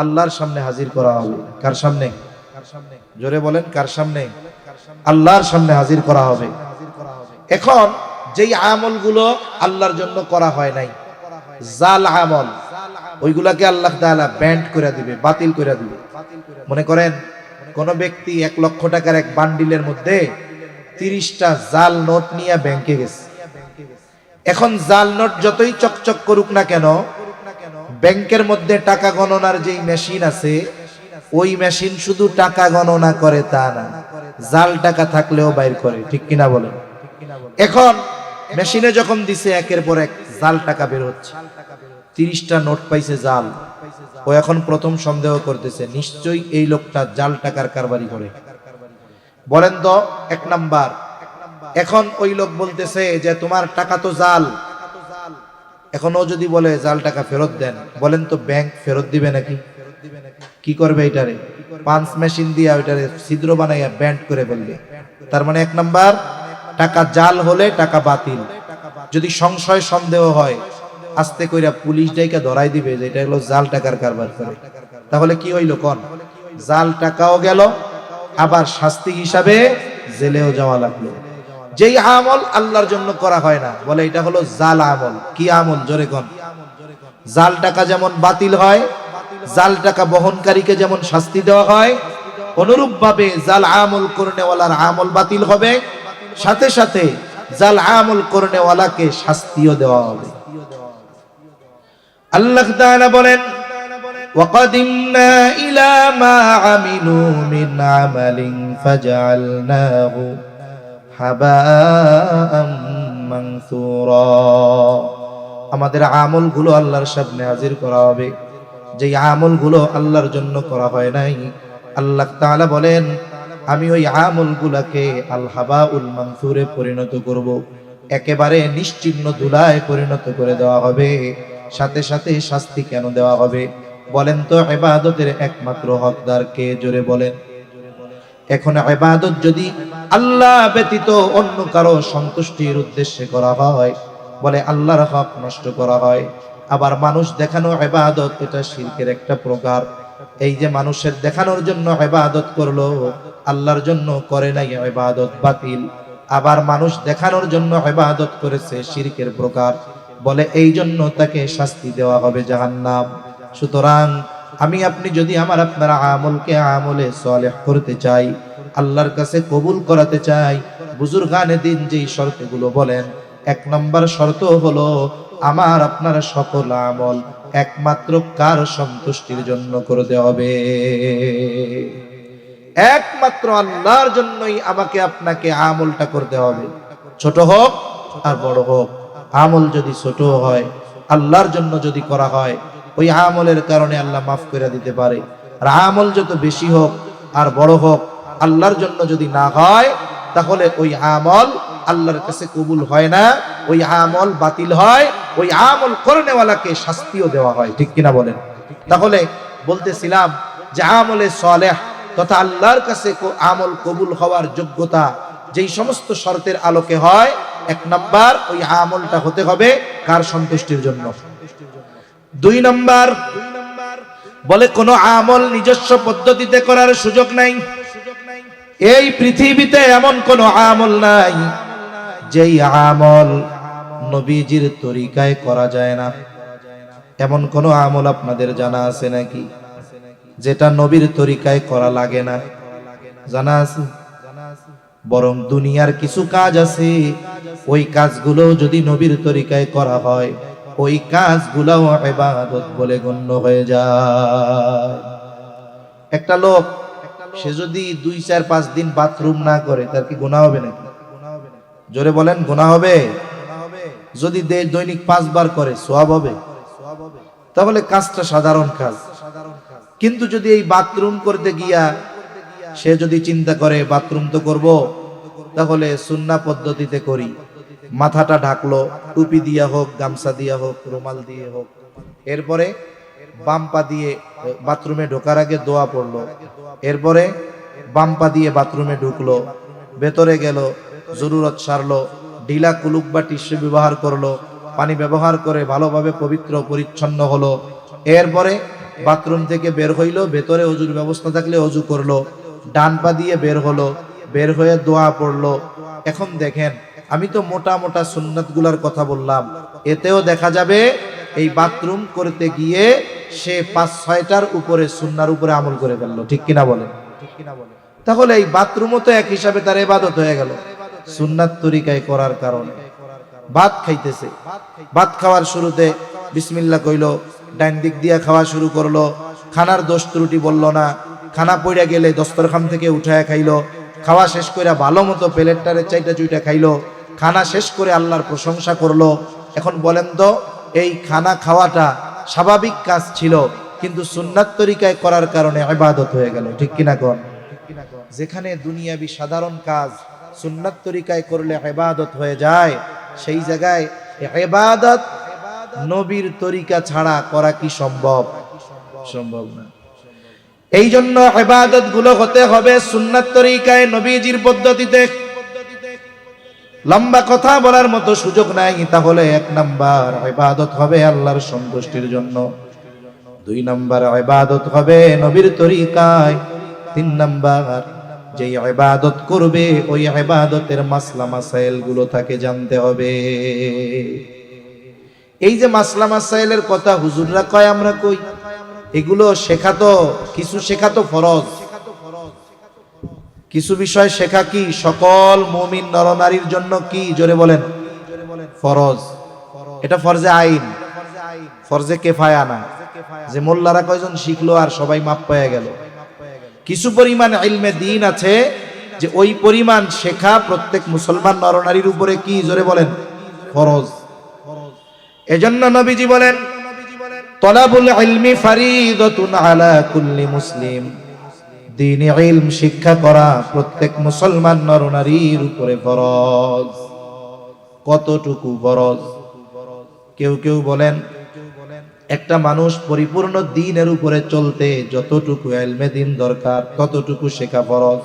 আল্লাহর সামনে হাজির করা হবে। কার সামনে? জোরে বলেন, কার সামনে? আল্লাহর সামনে হাজির করা হবে। এখন যেই আমলগুলো আল্লাহর জন্য করা হয় নাই, জাল আমল, ওইগুলাকে আল্লাহ তাআলা ব্যান্ড করে দিবে, বাতিল করে দিবে। মনে করেন কোন ব্যক্তি 1 লক্ষ টাকার এক বান্ডিলের মধ্যে 30টা জাল নোট নিয়ে ব্যাংকে গেছে। এখন জাল নোট যতই চকচক করুক না কেন, ব্যাংকের মধ্যে টাকা গণনার যেই মেশিন আছে ওই মেশিন শুধু টাকা গণনা করে তা না, জাল টাকা থাকলেও বাইর করে। ঠিক কিনা বলেন? এখন মেশিনে যখন দিছে একের পর এক জাল টাকা বের হচ্ছে, 30টা নোট পাইছে জাল। ও এখন প্রথম সন্দেহ করতেছে নিশ্চয়ই এই লোকটা জাল টাকার কারবারি করে। বলেন তো 1 নাম্বার। এখন ওই লোক বলতেছে যে তোমার টাকা তো জাল। এখন ও যদি বলে জাল টাকা ফেরত দেন, বলেন তো ব্যাংক ফেরত দিবে নাকি? কি করবে? এটারে পাঞ্চ মেশিন দিয়ে ওইটারে ছিদ্র বানাইয়া ব্যান্ড করে ফেলবে। তার মানে 1 নাম্বার, টাকা জাল হলে টাকা বাতিল। যদি সংশয় সন্দেহ হয় আস্তে কইরা পুলিশ ডাইকা ধরাই দিবে যে এটা হলো জাল টাকার কারবার করে। তাহলে কি হইল কোন? জাল টাকাও গেল, আবার শাস্তি হিসাবে জেলেও যাওয়া লাগলো। যেই আমল আল্লাহর জন্য করা হয় না বলে এটা হলো জাল আমল। কি আমল? জোরে কোন। জাল টাকা যেমন বাতিল হয়, জাল টাকা বহনকারীকে যেমন শাস্তি দেওয়া হয়, অনুরূপ ভাবে জাল আমল করনেওয়ালার আমল বাতিল হবে, সাথে সাথে জাল আমল করনেওয়ালাকে শাস্তিও দেওয়া হবে। আল্লাহ তাআলা বলেন ওয়াকাদিমনা ইলা মা আমিলু মিন আমালিন ফাজআলনাহু হাবাআম মানসুরা। আমাদের আমলগুলো আল্লাহর সামনে হাজির করা হবে। যেই আমলগুলো আল্লাহর জন্য করা হয় নাই আল্লাহ তাআলা বলেন আমি ওই আমলগুলোকে আল হাবাউল মানসুরে পরিণত করব, একেবারে নিশ্চিহ্ন ধুলায় পরিণত করে দেওয়া হবে। সাথে সাথে শাস্তি কেন দেওয়া হবে বলেন তো? ইবাদতের একমাত্র হকদার কে? জোরে বলেন। এখন ইবাদত যদি আল্লাহ ব্যতীত অন্য কারো সন্তুষ্টির উদ্দেশ্যে করা হয়, বলে আল্লাহর হক নষ্ট করা হয়। আবার মানুষ দেখানো ইবাদত, এটা শিরকের একটা প্রকার। এই যে মানুষের দেখানোর জন্য ইবাদত করলো, আল্লাহর জন্য করে নাই, ইবাদত বাতিল। আবার মানুষ দেখানোর জন্য ইবাদত করেছে, শিরকের প্রকার। বলে এই জন্য তাকে শাস্তি দেওয়া হবে জাহান্নাম। সুতরাং আমি আপনি যদি আমার আপনার আমলকে আমলে সালেহ করতে চাই, আল্লাহর কাছে কবুল করাতে চাই, বুজুর্গানে দিন যেই শর্তগুলো বলেন, এক নম্বর শর্ত হলো আমার আপনার সকল আমল একমাত্র কার সন্তুষ্টির জন্য করতে হবে? একমাত্র আল্লাহর জন্যই আমাকে আপনাকে আমলটা করতে হবে, ছোট হোক আর বড় হোক। আমল যদি ছোট হয়, আল্লাহর জন্য যদি করা হয়, ওই আমলের কারণে আল্লাহ মাফ করে দিতে পারে। আর আমল যত বেশি হোক আর বড় হোক, আল্লাহর জন্য যদি না হয়, তাহলে ওই আমল আল্লাহর কাছে কবুল হয় না, ওই আমল বাতিল হয়, ওই আমল করনেওয়ালাকে শাস্তিও দেওয়া হয়। ঠিক কিনা বলেন? তাহলে বলতেছিলাম যে আমলে সালেহ তথা আল্লাহর কাছে আমল কবুল হওয়ার যোগ্যতা যেই সমস্ত শর্তের আলোকে হয়, এক নাম্বার ওই আমলটা হতে হবে কার সন্তুষ্টির জন্য। দুই নাম্বার বলে কোন আমল নিজস্ব পদ্ধতিতে করার সুযোগ নাই। এই পৃথিবীতে এমন কোন আমল নাই যেই আমল নবীজির তরিকায় করা যায় না। এমন কোন আমল আপনাদের জানা আছে নাকি যেটা নবীর তরিকায় করা লাগে না? জানা আছে? বরং দুনিয়ার কিছু কাজ আছে, ওই কাজগুলো যদি নবীর তরিকায় করা হয়, ওই কাজগুলোও ইবাদত বলে গণ্য হয়ে যায়। একটা লোক সে যদি 2-4-5 দিন বাথরুম না করে, তার কি গুনাহ হবে নাকি? জোরে বলেন, গুনাহ হবে? যদি দৈনিক 5 বার করে, সওয়াব হবে? তাহলে কাজটা সাধারণ কাজ। কিন্তু যদি এই বাথরুম করতে গিয়া সে যদি চিন্তা করে বাথরুম তো করব, তাহলে সুন্নাহ পদ্ধতিতে করি, মাথাটা ঢাকলো, টুপি দিয়া হোক, গামছা দিয়া হোক, রুমাল দিয়ে হোক, এরপরে বাম পা দিয়ে বাথরুমে ঢোকার আগে দোয়া পড়লো, এরপরে বাম পা দিয়ে বাথরুমে ঢুকলো, ভেতরে গেল, জরুরত সারলো, ঢিলা কুলুক বা টিস্যু ব্যবহার করলো, পানি ব্যবহার করে ভালোভাবে পবিত্র পরিচ্ছন্ন হলো, এরপরে বাথরুম থেকে বের হইলো, ভেতরে অজুর ব্যবস্থা থাকলে অজু করলো, ডান পা দিয়ে বের হলো, বের হয়ে দোয়া পড়লো। এখন দেখেন, আমি তো মোটা মোটা সুন্নাতগুলার কথা বললাম, এতেও দেখা যাবে এই বাথরুম করতে গিয়ে সে 5-6টার উপরে সুন্নার উপরে আমল করে ফেললো। ঠিক কিনা বলেন? তাহলে এই বাথরুমও তো এক হিসাবে তার ইবাদত হয়ে গেল, সুন্নাত তরিকায় করার কারণে। ভাত খাইতেছে, ভাত খাওয়ার শুরুতে বিসমিল্লাহ কইলো, ডান দিক দিয়া খাওয়া শুরু করলো, খানার দোষ ত্রুটি বললো না, খানা পড়ে গেলে দস্তরখান থেকে উঠায় খাইলো, খাওয়া শেষ করে ভালো মতো প্লেটটারে চাইটা চুইটা খাইলো, খানা শেষ করে আল্লাহর প্রশংসা করলো। এখন বলেন তো, এই খানা খাওয়াটা স্বাভাবিক কাজ ছিল, কিন্তু সুন্নাত তরিকায় করার কারণে ইবাদত হয়ে গেল। ঠিক কিনা কোন? যেখানে দুনিয়াবি সাধারণ কাজ সুন্নাত তরিকায় করলে ইবাদত হয়ে যায়, সেই জায়গায় ইবাদত নবীর তরিকা ছাড়া করা কি সম্ভব? সম্ভব না। এই জন্য ইবাদত গুলো হতে হবে সুন্নাত তরিকায়, নবীজির পদ্ধতিতে। লম্বা কথা বলার মতো সুযোগ নাই। তাহলে 1 নাম্বার ইবাদত হবে আল্লাহর সন্তুষ্টির জন্য, 2 নাম্বার ইবাদত হবে নবীর তরিকায়, 3 নাম্বার যে ইবাদত করবে ওই ইবাদতের মাসলা মাসাইল গুলো তাকে জানতে হবে। এই যে মাসলা মাসাইলের কথা হুজুররা কয়, আমরা কই, এগুলো শেখাতো, কিছু শেখাতো ফরজ, কিছু বিষয় শেখা কি সকল মুমিন নরনারীর জন্য কি? জোরে বলেন, ফরজ। এটা ফরজে আইন, ফরজে কিফায়া না যে মোল্লারা কয়জন শিখলো আর সবাই মাপ পেয়ে গেল। কিছু পরিমাণ ইলমে দ্বীন আছে যে ওই পরিমাণ শেখা প্রত্যেক মুসলমান নরনারীর উপরে কি? জোরে বলেন, ফরজ। এজন্য নবীজি বলেন, তলাবুল ইলমি ফারিদাতুন আলা কুল্লি মুসলিম, দ্বীনি ইলম শিক্ষা করা প্রত্যেক মুসলমান নরনারীর উপরে ফরজ। কতটুকু ফরজ? কেউ কেউ বলেন একটা মানুষ পরিপূর্ণ দ্বীনের উপরে চলতে যতটুকু ইলমে দ্বীন দরকার ততটুকু শেখা ফরজ।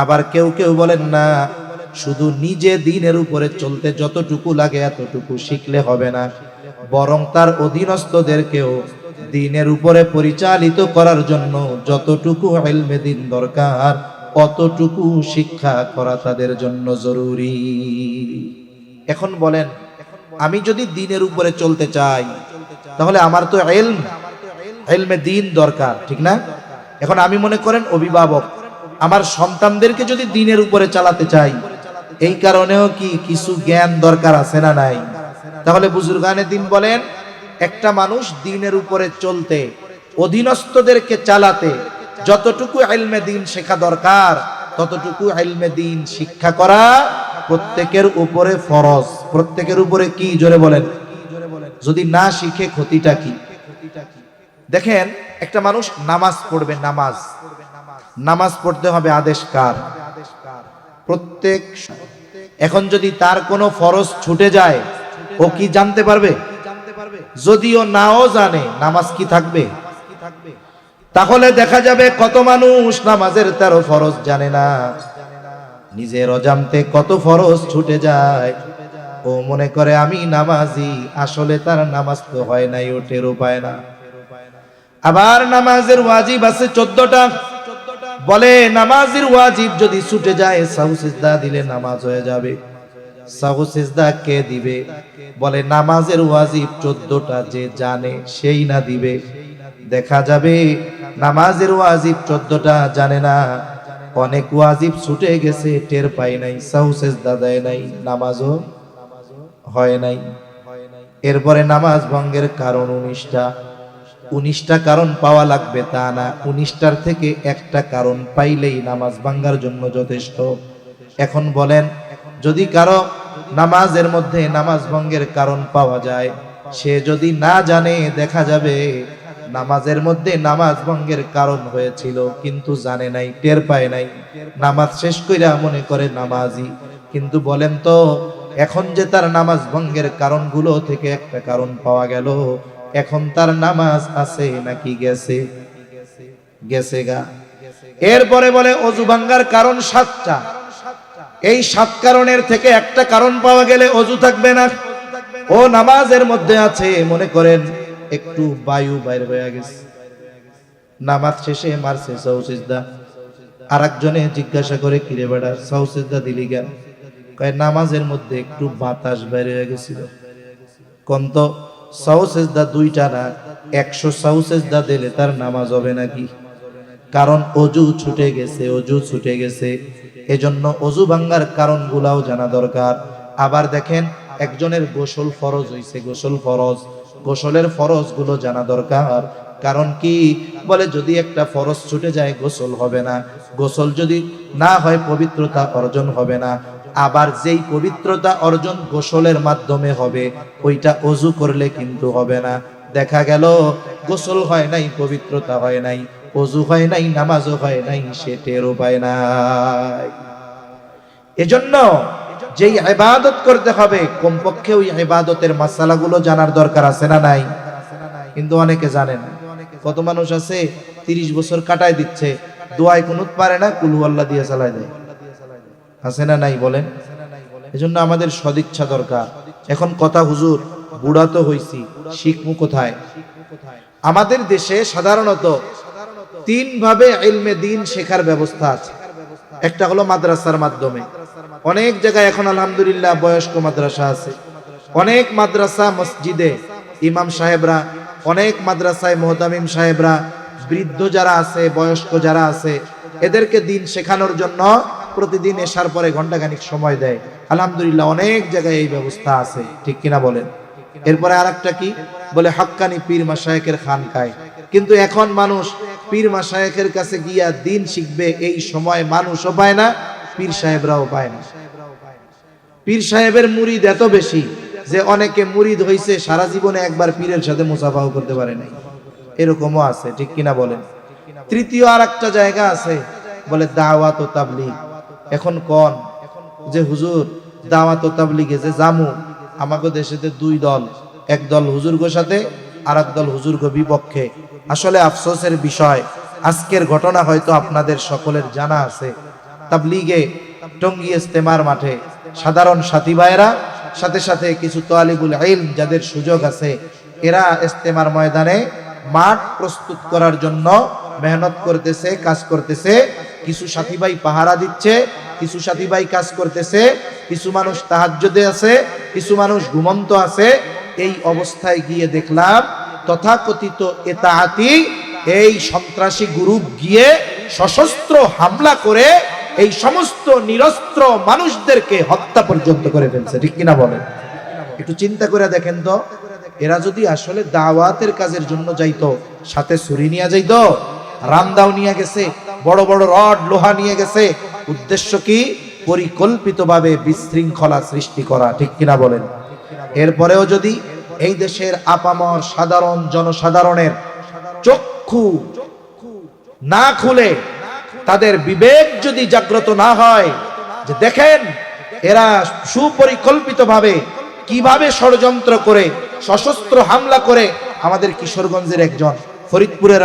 আবার কেউ কেউ বলেন না, শুধু নিজে দ্বীনের উপরে চলতে যতটুকু লাগে এতটুকু শিখলে হবে না, বরং তার অধীনস্থদেরকেও দ্বীনের উপরে পরিচালিত করার জন্য যতটুকু ইলমে দ্বীন দরকার অতটুকু শিক্ষা করা তাদের জন্য জরুরি। এখন বলেন, আমি যদি দ্বীনের উপরে চলতে চাই তাহলে আমার তো ইলমে দ্বীন দরকার, ঠিক না? এখন আমি মনে করেন অভিভাবক, আমার সন্তানদেরকে যদি দ্বীনের উপরে চালাতে চাই, এই কারণেও কি কিছু জ্ঞান দরকার আছে না নাই? তাহলে বুজুর্গানে দ্বীন বলেন, একটা মানুষ দ্বীনের উপরে চলতে, অধীনস্থদেরকে চালাতে যতটুকু ইলমে দ্বীন শেখা দরকার ততটুকু ইলমে দ্বীন শিক্ষা করা প্রত্যেকের উপরে ফরজ। প্রত্যেকের উপরে কি? জোরে বলেন। যদি না শিখে ক্ষতিটা কি? দেখেন, একটা মানুষ নামাজ পড়বে, নামাজ পড়তে হবে আদেশ কার? প্রত্যেক। এখন যদি তার কোনো ফরজ ছুটে যায়, ও কি জানতে পারবে? যদিও নাও জানে, নামাজ কি থাকবে? তাহলে দেখা যাবে কত মানুষ নামাজের 13 ফরজ জানে না, নিজের অজান্তে কত ফরজ ছুটে যায়। ও মনে করে আমি নামাজি, আসলে তার নামাজ তো হয় নাই, ও টেরও পায় না। আবার নামাজের ওয়াজিব আছে 14টা। বলে নামাজের ওয়াজিব যদি ছুটে যায়, সাহু সিজদা দিলে নামাজ হয়ে যাবে। সাহু সিজদা কে দিবে? বলে নামাজের ওয়াজিব 14টা যে জানে সেই না দিবে। দেখা যাবে নামাজের ওয়াজিব 14টা জানে না, অনেক ওয়াজিব ছুটে গেছে, টের পায় নাই, সাহু সিজদা দেয় নাই, নামাজও হয় নাই। এরপরে নামাজ ভঙ্গের কারণ 19টা কারণ পাওয়া লাগবে তা না, 19টার থেকে একটা কারণ পাইলেই নামাজ ভাঙ্গার জন্য যথেষ্ট। এখন বলেন, যদি কারো নামাজের মধ্যে নামাজ ভঙ্গের কারণ পাওয়া যায়, সে যদি না জানে, দেখা যাবে নামাজের মধ্যে নামাজ ভঙ্গের কারণ হয়েছিল কিন্তু জানে নাই, টের পায় নাই, নামাজ শেষ কইরা মনে করে নামাজি। কিন্তু বলেন তো, এখন যে তার নামাজ ভঙ্গের কারণগুলো থেকে একটা কারণ পাওয়া গেল, এখন তার নামাজ আছে নাকি গেছে? গেছে গা। এরপরে বলে অজু ভাঙ্গার কারণ 7টা। এই 7 কারণের থেকে একটা কারণ পাওয়া গেলে অজু থাকবে না, ও নামাজের মধ্যে আছে। মনে করেন একটু বায়ু বাইর হয়ে গেছে, নামাজ শেষে মারছে সাহু সিজদা। আরেকজনে জিজ্ঞাসা করে, কিরে বেটা সাহু সিজদা দিলি কেন? কয় নামাজের মধ্যে একটু বাতাস বাইর হয়ে গেছিল। কোন তো সাহু সিজদা 2টা না, 100 সাহু সিজদা দিলে তার নামাজ হবে নাকি? কারণ অজু ছুটে গেছে। এজন্য অজু ভাঙ্গার কারণগুলাও জানা দরকার। আবার দেখেন, একজনের গোসল ফরজ হইছে, গোসলের ফরজগুলো জানা দরকার। কারণ কি? বলে যদি একটা ফরজ ছুটে যায় গোসল হবে না, গোসল যদি না হয় পবিত্রতা অর্জন হবে না। আবার যেই পবিত্রতা অর্জন গোসলের মাধ্যমে হবে, ওইটা অজু করলে কিন্তু হবে না। দেখা গেল গোসল হয় নাই, পবিত্রতা হয় নাই, অজু হয় নাই, নামাজও হয় নাই, সে টেরও পায় নাই। এজন্য যেই ইবাদত করতে হবে, কমপক্ষে ওই ইবাদতের মাসালাগুলো জানার দরকার আছে না নাই? কিন্তু অনেকে জানেন। কত মানুষ আছে 30 বছর কাটায় দিচ্ছে, দোয়ায় কুনুত পারে না, কুল হুয়াল্লাহ দিয়ে চালায় দেয়। আছে না নাই বলেন? এজন্য আমাদের সদিচ্ছা দরকার। এখন কথা, হুজুর বুড়া তো হইছি, শিখমু কোথায়? আমাদের দেশে সাধারণত 3 ভাবে ইলমে দ্বীন শেখার ব্যবস্থা আছে। একটা হলো মাদ্রাসার মাধ্যমে। অনেক জায়গায় এখন আলহামদুলিল্লাহ বয়স্ক মাদ্রাসা আছে। অনেক মাদ্রাসা মসজিদে ইমাম সাহেবরা, অনেক মাদ্রাসায় মুহতামিম সাহেবরা, বৃদ্ধ যারা আছে, বয়স্ক যারা আছে, এদেরকে দ্বীন শেখানোর জন্য প্রতিদিন এশার পরে ঘন্টাখানিক সময় দেয়। আলহামদুলিল্লাহ অনেক জায়গায় এই ব্যবস্থা আছে, ঠিক কিনা বলেন? এরপরে আরেকটা কি বলে, হক্কানি পীর মাশায়েখের খানকায়। কিন্তু এখন মানুষ পীর মাশায়েখের কাছে গিয়া দ্বীন শিখবে এই সময় মানুষও পায় না, পীর সাহেবরাও পায় না। পীর সাহেবের মুরিদ এত বেশি যে অনেকে মুরিদ হইছে, সারা জীবনে একবার পীরের সাথে মুসাফাও করতে পারে নাই, এরকমও আছে, ঠিক কিনা বলেন? তৃতীয় আর একটা জায়গা আছে, বলে দাওয়াত ও তাবলীগ। এখন কোন যে হুজুর দাওয়াত ও তাবলীগে যে জামু, আমাকে দেশেতে দুই দল, এক দল হুজুরগো সাথে আর এক দল হুজুরগো বিপক্ষে। আসলে আফসোসের বিষয়, আজকের ঘটনা হয়তো আপনাদের সকলের জানা আছে। তাবলীগে টঙ্গী ইস্তেমার মাঠে সাধারণ সাথী ভাইয়েরা সাথে সাথে কিছু তালিবুল ইলম যাদের সুযোগ আছে, এরা ইস্তেমার ময়দানে মাঠ প্রস্তুত করার জন্য মেহনত করতেছে, কাজ করতেছে। কিছু সাথী ভাই পাহারা দিচ্ছে, কিছু সাথী ভাই কাজ করতেছে, কিছু মানুষ তাহাজ্জুদে আছে, কিছু মানুষ ঘুমন্ত আছে। এই অবস্থায় গিয়ে দেখলাম তথাকথিত এতাআতি এই সন্ত্রাসী গ্রুপ গিয়ে সশস্ত্র হামলা করে এই সমস্ত নিরস্ত্র মানুষদেরকে হত্যা পর্যন্ত করে ফেলছে। ঠিক কিনা বলেন? একটু চিন্তা করে দেখেন তো, এরা যদি আসলে দাওয়াতের কাজের জন্য যাইতো, সাথে ছুরি নিয়ে যাইতো, রামদাও নিয়ে গেছে, বড় বড় রড লোহা নিয়ে গেছে। উদ্দেশ্য কি? পরিকল্পিতভাবে বিশৃঙ্খলা সৃষ্টি করা। ঠিক কিনা বলেন? এরপরেও যদি এই দেশের আপামর সাধারণ জনসাধারণের চক্ষু না খুলে, তাদের বিবেক যদি জাগ্রত না হয়, যে দেখেন এরা সুপরিকল্পিতভাবে কিভাবে ষড়যন্ত্র করে সশস্ত্র হামলা করে আমাদের কিশোরগঞ্জের একজন, ফরিদপুরের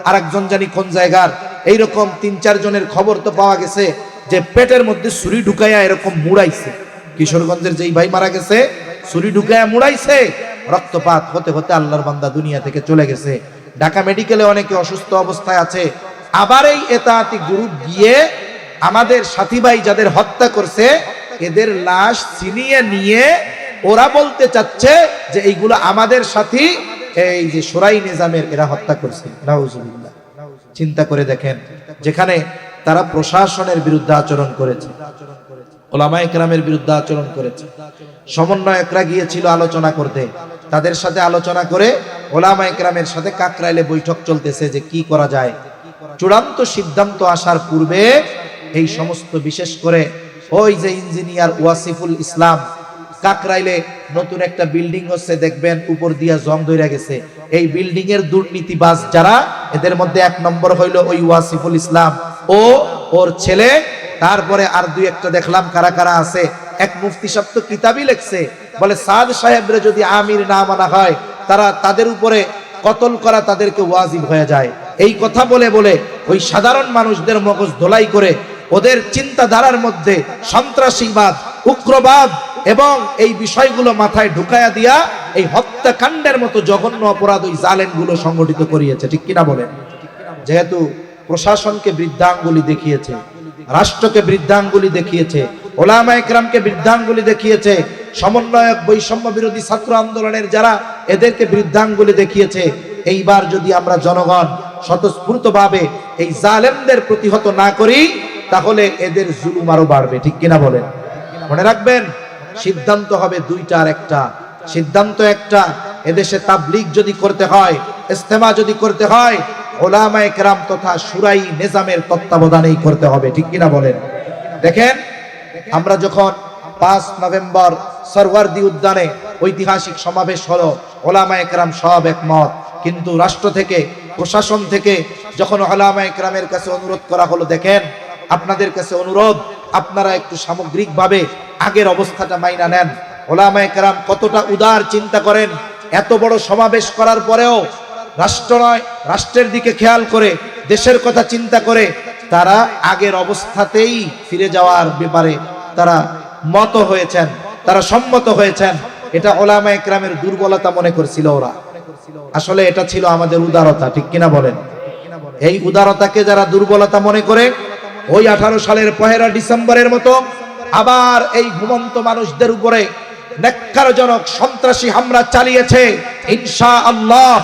আরেকজন জানি কোন জায়গার, এইরকম 3-4 জনের খবর তো পাওয়া গেছে যে পেটের মধ্যে ছুরি ঢুকাইয়া এরকম মুড়াইছে। কিশোরগঞ্জের যেই ভাই মারা গেছে, ছুরি ঢুকাইয়া মুড়াইছে, রক্তপাত হতে হতে আল্লাহর বান্দা দুনিয়া থেকে চলে গেছে। ঢাকা মেডিকেলে অনেকে অসুস্থ অবস্থায় আছে। আবার এই এতাআতি গ্রুপ গিয়ে আমাদের সাথী ভাই যাদের হত্যা করছে, এদের লাশ ছিনিয়ে নিয়ে ওরা বলতে চাচ্ছে যে এইগুলো আমাদের সাথী, এই যে শোরাই নিজামের এরা হত্যা করছে। নাউজুবিল্লাহ। চিন্তা করে দেখেন, যেখানে তারা প্রশাসনের বিরুদ্ধে আচরণ করেছে, ওলামায়ে কেরামের বিরুদ্ধে আচরণ করেছে, সমন্বয়করা গিয়েছিল আলোচনা করতে, তাদের সাথে আলোচনা করে ওলামায়ে কেরামের সাথে কাকরাইলে বৈঠক চলতেছে যে কি করা যায়। চূড়ান্ত সিদ্ধান্ত আসার পূর্বে এই সমস্ত, বিশেষ করে ওই যে ইঞ্জিনিয়ার ওয়াসিফুল ইসলাম, কাকরাইলে নতুন একটা বিল্ডিং হচ্ছে, দেখবেন উপর দিয়া জং ধরে গেছে। এই বিল্ডিং এর দুর্নীতিবাজ যারা, এদের মধ্যে 1 নম্বর হইল ওই ওয়াসিফুল ইসলাম ও ওর ছেলে। তারপরে আর 2-1টা দেখলাম কারা কারা আছে। এক মুফতি সাহেব তো কিতাবই লিখছে, বলে সাদ সাহেবরে যদি আমির না মানা হয়, তাদের উপরে কতল করা তাদেরকে ওয়াজিব হয়ে যায়। এই কথা বলে বলে ওই সাধারণ মানুষদের মগজ ধোলাই করে ওদের চিন্তাধারার মধ্যে সন্ত্রাসীবাদ, উগ্রবাদ এবং এই বিষয়গুলো মাথায় ঢুকায়া দিয়া এই হত্যাকাণ্ডের মতো জঘন্য অপরাধ ওই জালেমগুলো সংগঠিত করিয়েছে। ঠিক কিনা বলেন? যেহেতু প্রশাসনকে বৃদ্ধাঙ্গুলি দেখিয়েছে, রাষ্ট্রকে বৃদ্ধাঙ্গুলি দেখিয়েছে, ওলামায়ে কেরামকে বৃদ্ধাঙ্গুলি দেখিয়েছে, সমন্বয়ক বৈষম্য বিরোধী ছাত্র আন্দোলনের যারা, এদেরকে বৃদ্ধাঙ্গুলি দেখিয়েছে। এইবার যদি আমরা জনগণ স্বতঃস্ফূর্তভাবে এই জালেমদের প্রতিহত না করি, তাহলে এদের জুলুম আরো বাড়বে। ঠিক কিনা বলেন? মনে রাখবেন, সিদ্ধান্ত হবে 2টা আর 1টা। সিদ্ধান্ত একটা, এদেশে তাবলীগ যদি করতে হয়, ইস্তেমা যদি করতে হয়, ওলামায়ে কেরাম তথা শুরাই নিজামের তত্ত্বাবধানেই করতে হবে। ঠিক কিনা বলেন? দেখেন, আমরা যখন 5 নভেম্বর সরওয়ার্দী উদ্যানে ঐতিহাসিক সমাবেশ হলো, ওলামায়ে কেরাম সব একমত, কিন্তু রাষ্ট্র থেকে, প্রশাসন থেকে যখন ওলামায়ে কেরামের কাছে অনুরোধ করা হলো, দেখেন আপনাদের কাছে অনুরোধ, আপনারা একটু সামগ্রিকভাবে আগের অবস্থাটা মাইনা নেন। ওলামায়ে কেরাম কতটা উদার চিন্তা করেন, এত বড় সমাবেশ করার পরেও রাষ্ট্র নয়, রাষ্ট্রের দিকে খেয়াল করে, দেশের কথা চিন্তা করে তারা আগের অবস্থাতেই ফিরে যাওয়ার ব্যাপারে তারা মত হয়েছেন, তারা সম্মত হয়েছেন। এটা ওলামায়ে কেরামের দুর্বলতা মনে করছিল ওরা, আসলে এটা ছিল আমাদের উদারতা। ঠিক কিনা বলেন? এই উদারতাকে যারা দুর্বলতা মনে করে, ওই 18 সালের 1 ডিসেম্বরের মতো আবার এই ঘুমন্ত মানুষদের উপরে নেক্কারজনক সন্ত্রাসী হামলা চালিয়েছে। ইনশাআল্লাহ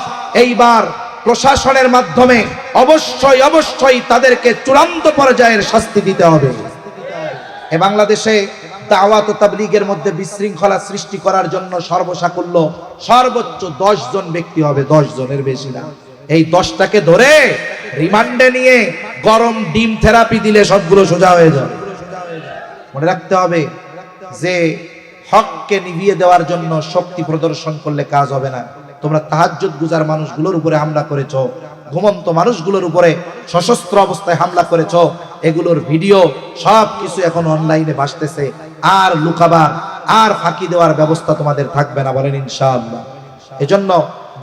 এইবার প্রশাসনের মাধ্যমে অবশ্যই তাদেরকে চূড়ান্ত পর্যায়ের শাস্তি দিতে হবে। এ বাংলাদেশে দাওয়াত ও তাবলীগের মধ্যে বিশৃঙ্খলা সৃষ্টি করার জন্য সর্বসাকুল্য সর্বোচ্চ 10 জন ব্যক্তি হবে, 10 জনের বেশি না। এই 10টাকে ধরে রিমান্ডে নিয়ে গরম ডিম থেরাপি দিলে সবগুলো সোজা হয়ে যাবে। মনে রাখতে হবে যে হককে নিভিয়ে দেওয়ার জন্য শক্তি প্রদর্শন করলে কাজ হবে না। তোমরা তাহাজ্জুদ গুজার মানুষগুলোর উপরে হামলা করেছো, ঘুমন্ত মানুষগুলোর উপরে সশস্ত্র অবস্থায় হামলা করেছো, এগুলোর ভিডিও সব কিছু এখন অনলাইনে ভাসতেছে। আর লুকাবার আর ফাঁকি দেওয়ার ব্যবস্থা তোমাদের থাকবে না, বলেন ইনশাআল্লাহ। এজন্য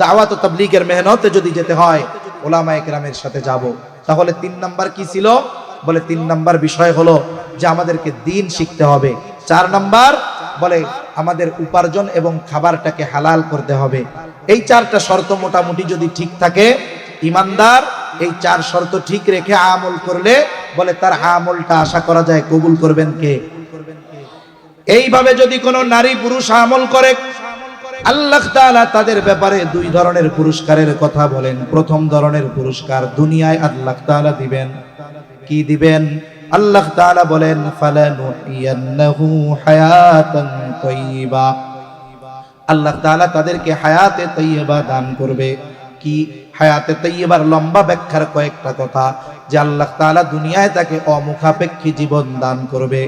দাওয়াত ও তাবলীগের মেহনতে যদি যেতে হয় উলামায়ে কেরামের সাথে যাব। তাহলে 3 নাম্বার কি ছিল? বলে 3 নাম্বার বিষয় হলো যে আমাদেরকে দ্বীন শিখতে হবে। 4 নাম্বার বলে আমাদের উপার্জন এবং খাবারটাকে হালাল করতে হবে। এই 4টা শর্ত মোটামুটি যদি ঠিক থাকে, ইমানদার এই 4 শর্ত ঠিক রেখে আমল করলে বলে তার আমলটা আশা করা যায় কবুল করবেন কে? এইভাবে যদি কোনো নারী পুরুষ আমল করে, আল্লাহ তাআলা তাদের ব্যাপারে 2 ধরনের পুরস্কারের কথা বলেন। প্রথম ধরনের পুরস্কার দুনিয়ায় আল্লাহ তাআলা দিবেন। কি দিবেন? আল্লাহ তাআলা বলেন ফালানুহিয়ান্নাহু হায়াতান তাইয়্যিবা। আল্লাহ তাআলা তাদেরকে হায়াতে তাইয়্যিবা দান করবে। কি হায়াতে তাইয়্যিবার লম্বা ব্যাখ্যার কয়েকটা কথা, যে আল্লাহ তাআলা দুনিয়ায় তাকে অমুখাপেক্ষী জীবন দান করবে,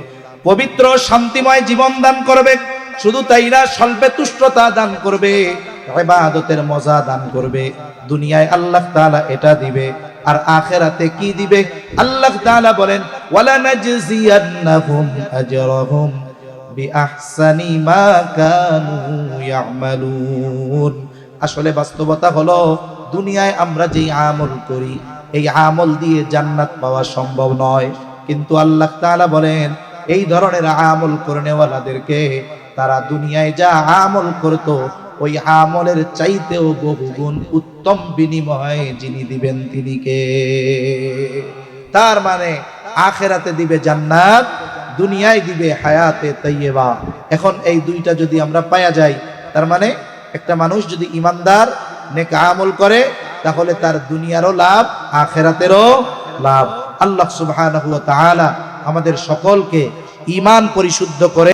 পবিত্র শান্তিময় জীবন দান করবে। শুধু তাই না, স্বল্পে তুষ্টতা দান করবে, ইবাদতের মজা দান করবে। দুনিয়ায় আল্লাহ তাআলা এটা দিবে। আর আখিরাতে কি দিবে? আল্লাহ তাআলা বলেন ওয়ালা নাজজিয়ান্নাহুম আজরাহুম বিআহসানি মা কানু ইয়ামালুন। আসলে বাস্তবতা হলো দুনিয়ায় আমরা যেই আমল করি এই আমল দিয়ে জান্নাত পাওয়া সম্ভব নয়, কিন্তু আল্লাহ তাআলা বলেন এই ধরনের আমল করনেওয়ালাদেরকে তারা দুনিয়ায় যা আমল করত ওই আমলের চাইতেও বহুগুণ উত্তম বিনিময় যিনি দিবেন তিনি কে? তার মানে আখিরাতে দিবে জান্নাত, দুনিয়ায় দিবে হায়াতে তাইয়্যিবা। এখন এই 2টা যদি আমরা পায়া যাই, তার মানে একটা মানুষ যদি ইমানদার নেক আমল করে তাহলে তার দুনিয়ারও লাভ আখিরাতেরও লাভ। আল্লাহ সুবহানাহু ওয়া তাআলা আমাদের সকলকে ঈমান পরিশুদ্ধ করে